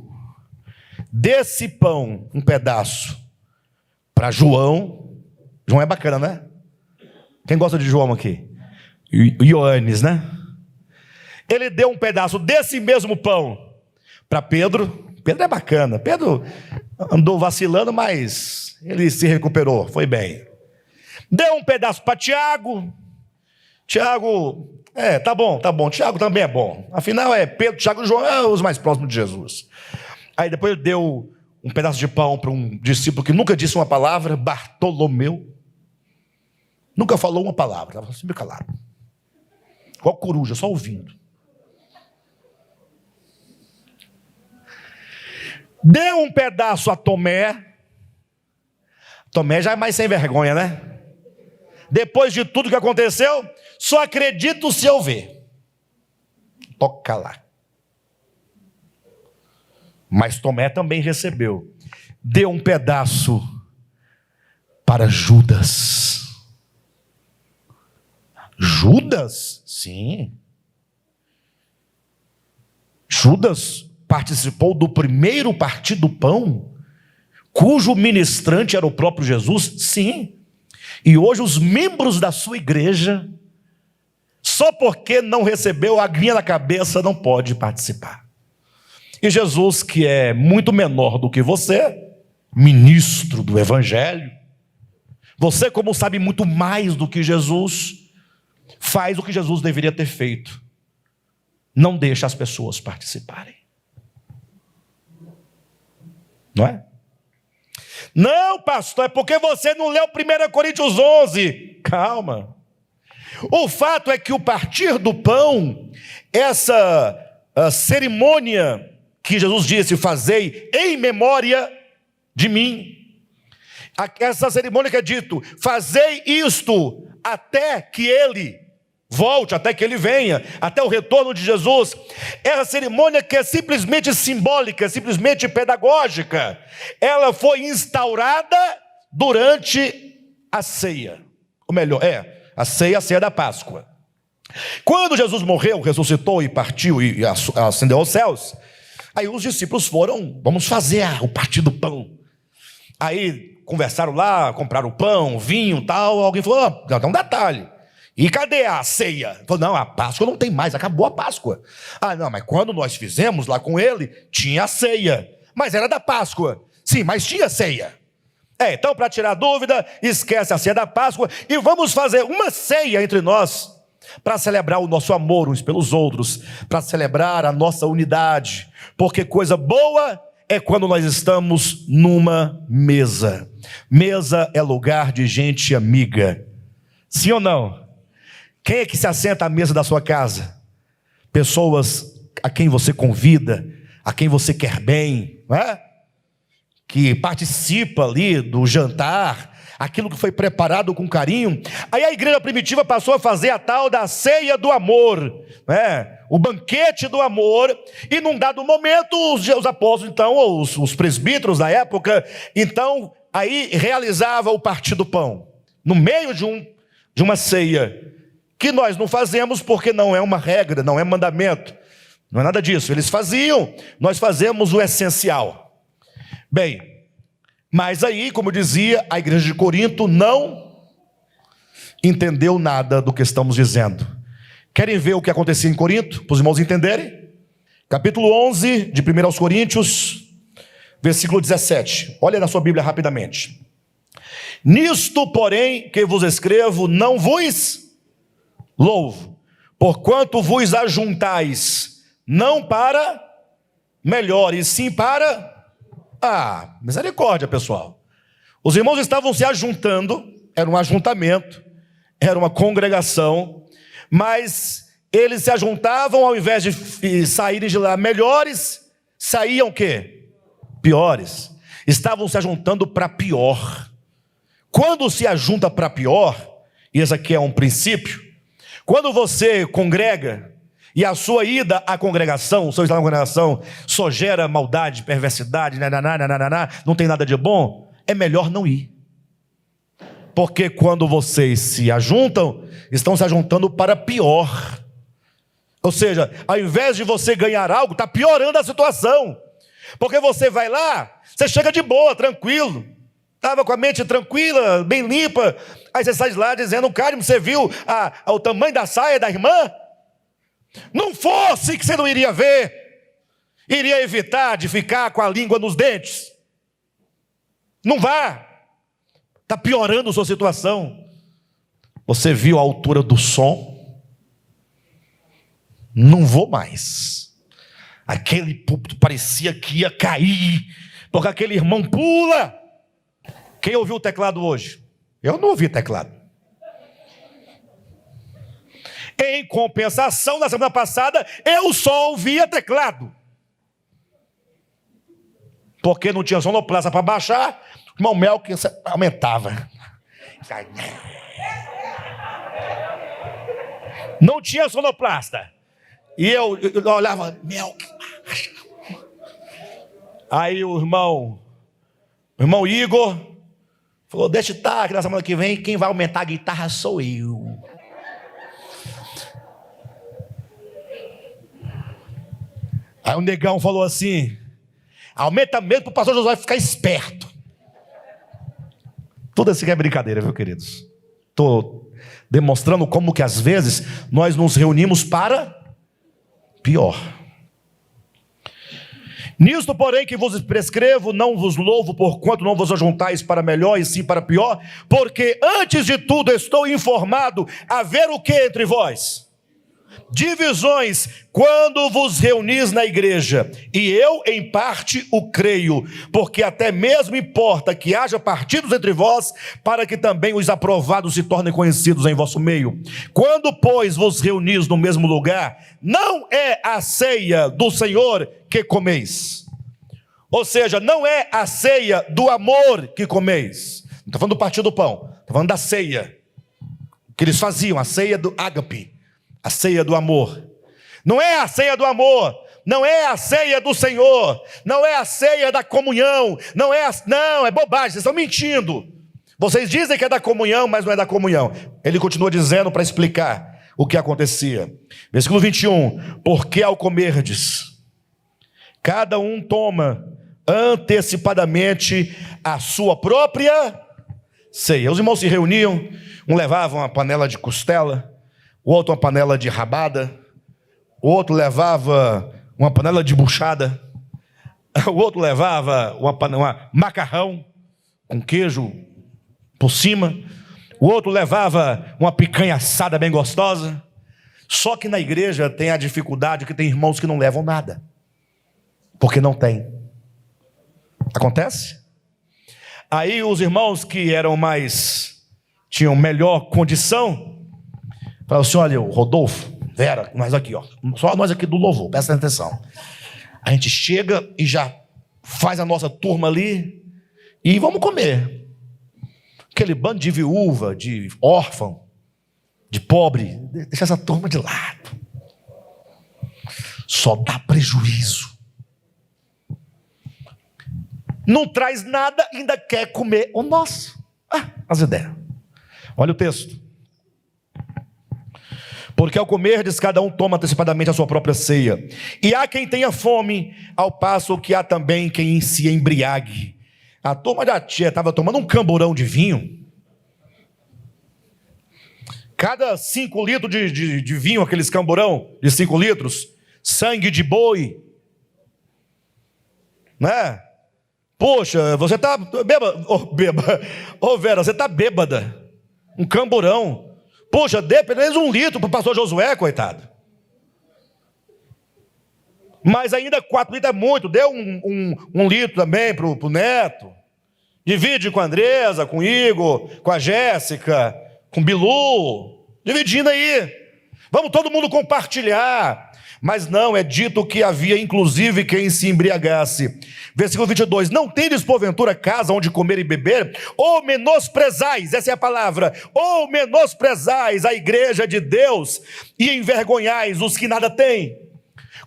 [SPEAKER 1] desse pão um pedaço para João. João é bacana, né? Quem gosta de João aqui? Ioannes, né? Ele deu um pedaço desse mesmo pão para Pedro. Pedro é bacana. Pedro andou vacilando, mas ele se recuperou, foi bem. Deu um pedaço para Tiago. Tiago, tá bom. Tiago também é bom. Afinal, Pedro, Tiago e João é os mais próximos de Jesus. Aí depois deu um pedaço de pão para um discípulo que nunca disse uma palavra, Bartolomeu. Nunca falou uma palavra, estava sempre calado. Igual coruja, só ouvindo. Deu um pedaço a Tomé. Tomé já é mais sem vergonha, né? Depois de tudo que aconteceu, só acredito se eu ver. Toca lá. Mas Tomé também recebeu. Deu um pedaço para Judas. Judas? Sim. Judas participou do primeiro partir do pão, cujo ministrante era o próprio Jesus? Sim. E hoje os membros da sua igreja, só porque não recebeu a aguinha na cabeça, não pode participar. E Jesus, que é muito menor do que você, ministro do evangelho, você, como sabe muito mais do que Jesus, faz o que Jesus deveria ter feito. Não deixa as pessoas participarem. Não é? Não, pastor, é porque você não leu 1 Coríntios 11. Calma. O fato é que o partir do pão, essa cerimônia que Jesus disse, fazei em memória de mim. Essa cerimônia que é dito, fazei isto até que ele volte, até que ele venha, até o retorno de Jesus. Essa cerimônia que é simplesmente simbólica, simplesmente pedagógica, ela foi instaurada durante a ceia. Ou melhor, a ceia da Páscoa. Quando Jesus morreu, ressuscitou e partiu e ascendeu aos céus, aí os discípulos foram, vamos fazer o partir do pão. Aí conversaram lá, compraram pão, vinho e tal. Alguém falou, dá um detalhe. E cadê a ceia? Falou, não, a Páscoa não tem mais, acabou a Páscoa. Ah, não, mas quando nós fizemos lá com ele, tinha a ceia. Mas era da Páscoa. Sim, mas tinha ceia. Então, para tirar dúvida, esquece a ceia da Páscoa e vamos fazer uma ceia entre nós, para celebrar o nosso amor uns pelos outros, para celebrar a nossa unidade. Porque coisa boa é quando nós estamos numa mesa. Mesa é lugar de gente amiga. Sim ou não? Quem é que se assenta à mesa da sua casa? Pessoas a quem você convida, a quem você quer bem, não é? Que participa ali do jantar, aquilo que foi preparado com carinho. Aí a igreja primitiva passou a fazer a tal da ceia do amor, né? O banquete do amor, e num dado momento os apóstolos, então, ou os presbíteros da época, então, aí realizava o partir do pão, no meio de uma ceia, que nós não fazemos porque não é uma regra, não é mandamento, não é nada disso. Eles faziam, nós fazemos o essencial. Bem, mas aí, como dizia, a igreja de Corinto não entendeu nada do que estamos dizendo. Querem ver o que acontecia em Corinto, para os irmãos entenderem? Capítulo 11 de 1 aos Coríntios, versículo 17. Olha na sua Bíblia rapidamente. Nisto, porém, que vos escrevo, não vos louvo, porquanto vos ajuntais, não para melhor, e sim para... misericórdia, pessoal. Os irmãos estavam se ajuntando, era um ajuntamento, era uma congregação, mas eles se ajuntavam, ao invés de saírem de lá melhores, saíam o quê? Piores. Estavam se ajuntando para pior. Quando se ajunta para pior, e esse aqui é um princípio, quando você congrega, e a sua ida à congregação, o seu estar na congregação, só gera maldade, perversidade, não tem nada de bom, é melhor não ir. Porque quando vocês se ajuntam, estão se ajuntando para pior. Ou seja, ao invés de você ganhar algo, está piorando a situação. Porque você vai lá, você chega de boa, tranquilo, estava com a mente tranquila, bem limpa, aí você sai de lá dizendo, Carmo, você viu o tamanho da saia da irmã? Não fosse que você não iria ver, iria evitar de ficar com a língua nos dentes. Não vá, está piorando a sua situação. Você viu a altura do som? Não vou mais. Aquele púlpito parecia que ia cair, porque aquele irmão pula. Quem ouviu o teclado hoje? Eu não ouvi teclado. Em compensação, na semana passada, eu só ouvia teclado. porque não tinha sonoplasta para baixar, o irmão Melk aumentava. Não tinha sonoplasta. E eu olhava, Melk. Aí o irmão Igor falou, deixa estar, que na semana que vem quem vai aumentar a guitarra sou eu. Aí o negão falou assim, aumenta mesmo para o pastor Josué ficar esperto. Tudo isso aqui é brincadeira, viu, queridos? Estou demonstrando como que às vezes nós nos reunimos para pior. Nisto, porém, que vos prescrevo, não vos louvo, porquanto não vos ajuntais para melhor, e sim para pior, porque antes de tudo estou informado, haver o que entre vós? Divisões, quando vos reunis na igreja, e eu em parte o creio, porque até mesmo importa que haja partidos entre vós, para que também os aprovados se tornem conhecidos em vosso meio. Quando, pois, vos reunis no mesmo lugar, não é a ceia do Senhor que comeis. Ou seja, não é a ceia do amor que comeis. Não estou falando do partir do pão, estou falando da ceia que eles faziam, a ceia do ágape. A ceia do amor. Não é a ceia do amor, não é a ceia do Senhor, não é a ceia da comunhão, não, é bobagem, vocês estão mentindo. Vocês dizem que é da comunhão, mas não é da comunhão. Ele continua dizendo para explicar o que acontecia. Versículo 21, porque ao comerdes, cada um toma antecipadamente a sua própria ceia. Os irmãos se reuniam, um levava uma panela de costela, o outro uma panela de rabada, o outro levava uma panela de buchada, o outro levava uma macarrão com queijo por cima, o outro levava uma picanha assada bem gostosa. Só que na igreja tem a dificuldade que tem irmãos que não levam nada, porque não tem. Acontece? Aí os irmãos que tinham melhor condição, falaram assim, olha, o Rodolfo, Vera, nós aqui, ó, só nós aqui do louvor, presta atenção. A gente chega e já faz a nossa turma ali e vamos comer. Aquele bando de viúva, de órfão, de pobre, deixa essa turma de lado. Só dá prejuízo. Não traz nada, ainda quer comer o nosso. As ideias. Olha o texto. Porque ao comerdes, cada um toma antecipadamente a sua própria ceia. E há quem tenha fome, ao passo que há também quem se embriague. A turma da tia estava tomando um camburão de vinho. Cada 5 litros de vinho, aqueles camburão de 5 litros, sangue de boi. Né? Poxa, você está bêbada. Vera, você está bêbada. Um camburão. Poxa, dê pelo menos 1 litro para o pastor Josué, coitado. Mas ainda 4 litros é muito. Dê um litro também para o Neto. Divide com a Andresa, com o Igor, com a Jéssica, com o Bilu. Dividindo aí. Vamos todo mundo compartilhar. Mas não, é dito que havia inclusive quem se embriagasse. Versículo 22, não tendes porventura casa onde comer e beber? Ou menosprezais, essa é a palavra, ou menosprezais a igreja de Deus e envergonhais os que nada têm.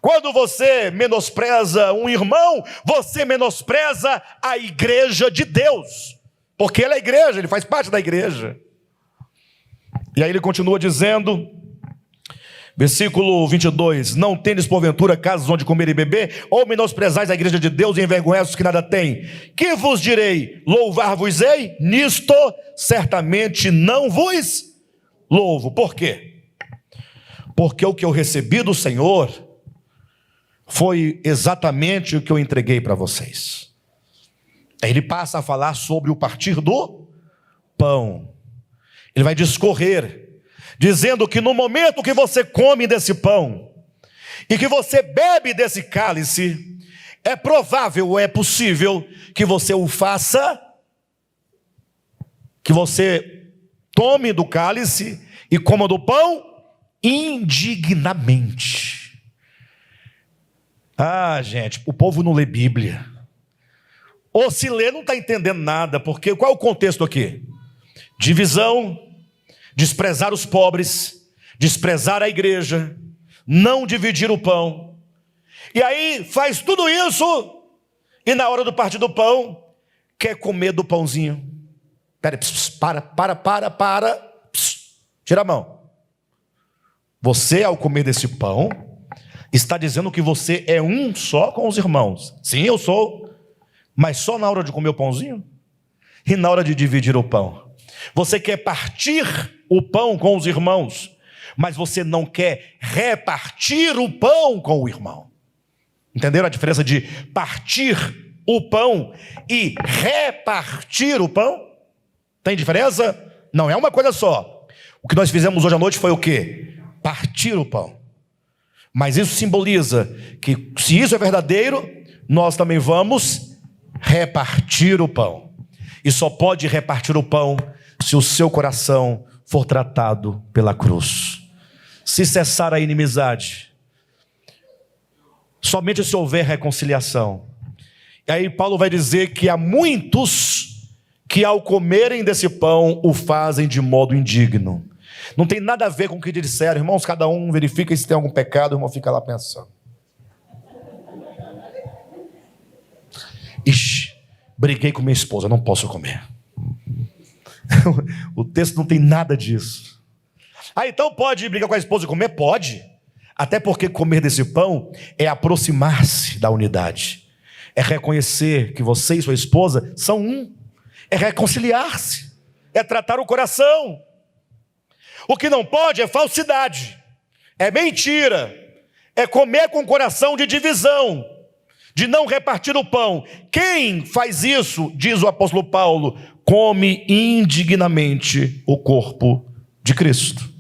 [SPEAKER 1] Quando você menospreza um irmão, você menospreza a igreja de Deus. Porque ele é a igreja, ele faz parte da igreja. E aí ele continua dizendo... Versículo 22, não tendes porventura casas onde comer e beber, ou menosprezais a igreja de Deus e envergonhais os que nada têm? Que vos direi? Louvar-vos-ei? Nisto certamente não vos louvo. Por quê? Porque o que eu recebi do Senhor foi exatamente o que eu entreguei para vocês. Aí ele passa a falar sobre o partir do pão. Ele vai discorrer, dizendo que no momento que você come desse pão e que você bebe desse cálice, é provável, é possível que você o faça, que você tome do cálice e coma do pão indignamente. Gente, o povo não lê Bíblia. Ou se lê, não está entendendo nada, porque qual é o contexto aqui? Divisão, desprezar os pobres, desprezar a igreja, não dividir o pão. E aí faz tudo isso, e na hora do partir do pão, quer comer do pãozinho. Pera, para. Tira a mão. Você, ao comer desse pão, está dizendo que você é um só com os irmãos. Sim, eu sou. Mas só na hora de comer o pãozinho? E na hora de dividir o pão? Você quer partir o pão com os irmãos, mas você não quer repartir o pão com o irmão. Entenderam a diferença de partir o pão e repartir o pão? Tem diferença? Não, é uma coisa só. O que nós fizemos hoje à noite foi o quê? Partir o pão. Mas isso simboliza que, se isso é verdadeiro, nós também vamos repartir o pão. E só pode repartir o pão se o seu coração for tratado pela cruz. Se cessar a inimizade, somente se houver reconciliação. E aí Paulo vai dizer que há muitos que ao comerem desse pão o fazem de modo indigno. Não tem nada a ver com o que disseram, irmãos, cada um verifica se tem algum pecado, o irmão fica lá pensando. Ixi, briguei com minha esposa, não posso comer. O texto não tem nada disso. Ah, então pode brigar com a esposa e comer? Pode. Até porque comer desse pão é aproximar-se da unidade. É reconhecer que você e sua esposa são um. É reconciliar-se. É tratar o coração. O que não pode é falsidade. É mentira. É comer com coração de divisão. De não repartir o pão. Quem faz isso, diz o apóstolo Paulo, come indignamente o corpo de Cristo.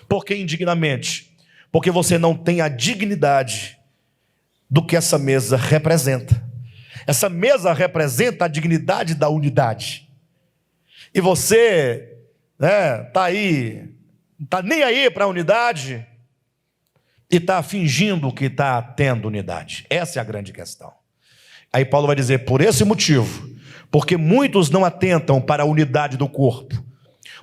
[SPEAKER 1] Por que indignamente? Porque você não tem a dignidade do que essa mesa representa. Essa mesa representa a dignidade da unidade. E você, está aí, não está nem aí para a unidade e está fingindo que está tendo unidade. Essa é a grande questão. Aí Paulo vai dizer, por esse motivo, porque muitos não atentam para a unidade do corpo,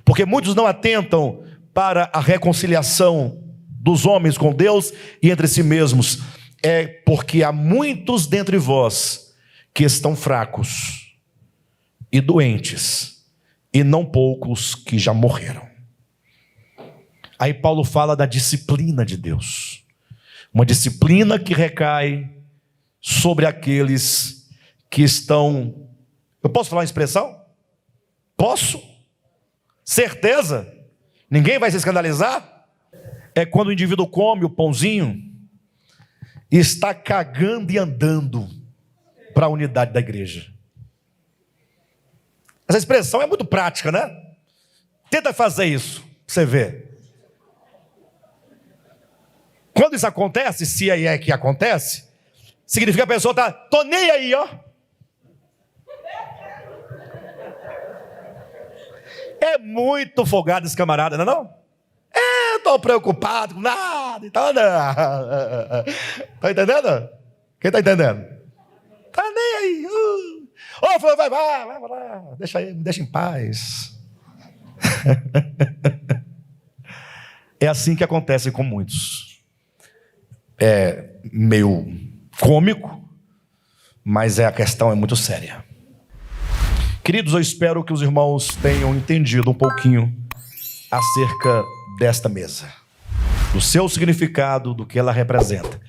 [SPEAKER 1] porque muitos não atentam para a reconciliação dos homens com Deus e entre si mesmos, é porque há muitos dentre vós que estão fracos e doentes, e não poucos que já morreram. Aí Paulo fala da disciplina de Deus, uma disciplina que recai sobre aqueles que estão... Eu posso falar uma expressão? Posso? Certeza? Ninguém vai se escandalizar? É quando o indivíduo come o pãozinho e está cagando e andando para a unidade da igreja. Essa expressão é muito prática, né? Tenta fazer isso, para você ver. Quando isso acontece, se aí é que acontece, significa que a pessoa está, tô nem aí, ó. É muito folgado esse camarada, não é não? Estou preocupado com nada, então não. Está entendendo? Quem está entendendo? Está nem aí. Vai lá, deixa aí, me deixa em paz. É assim que acontece com muitos. É meio cômico, mas a questão é muito séria. Queridos, eu espero que os irmãos tenham entendido um pouquinho acerca desta mesa, do seu significado, do que ela representa.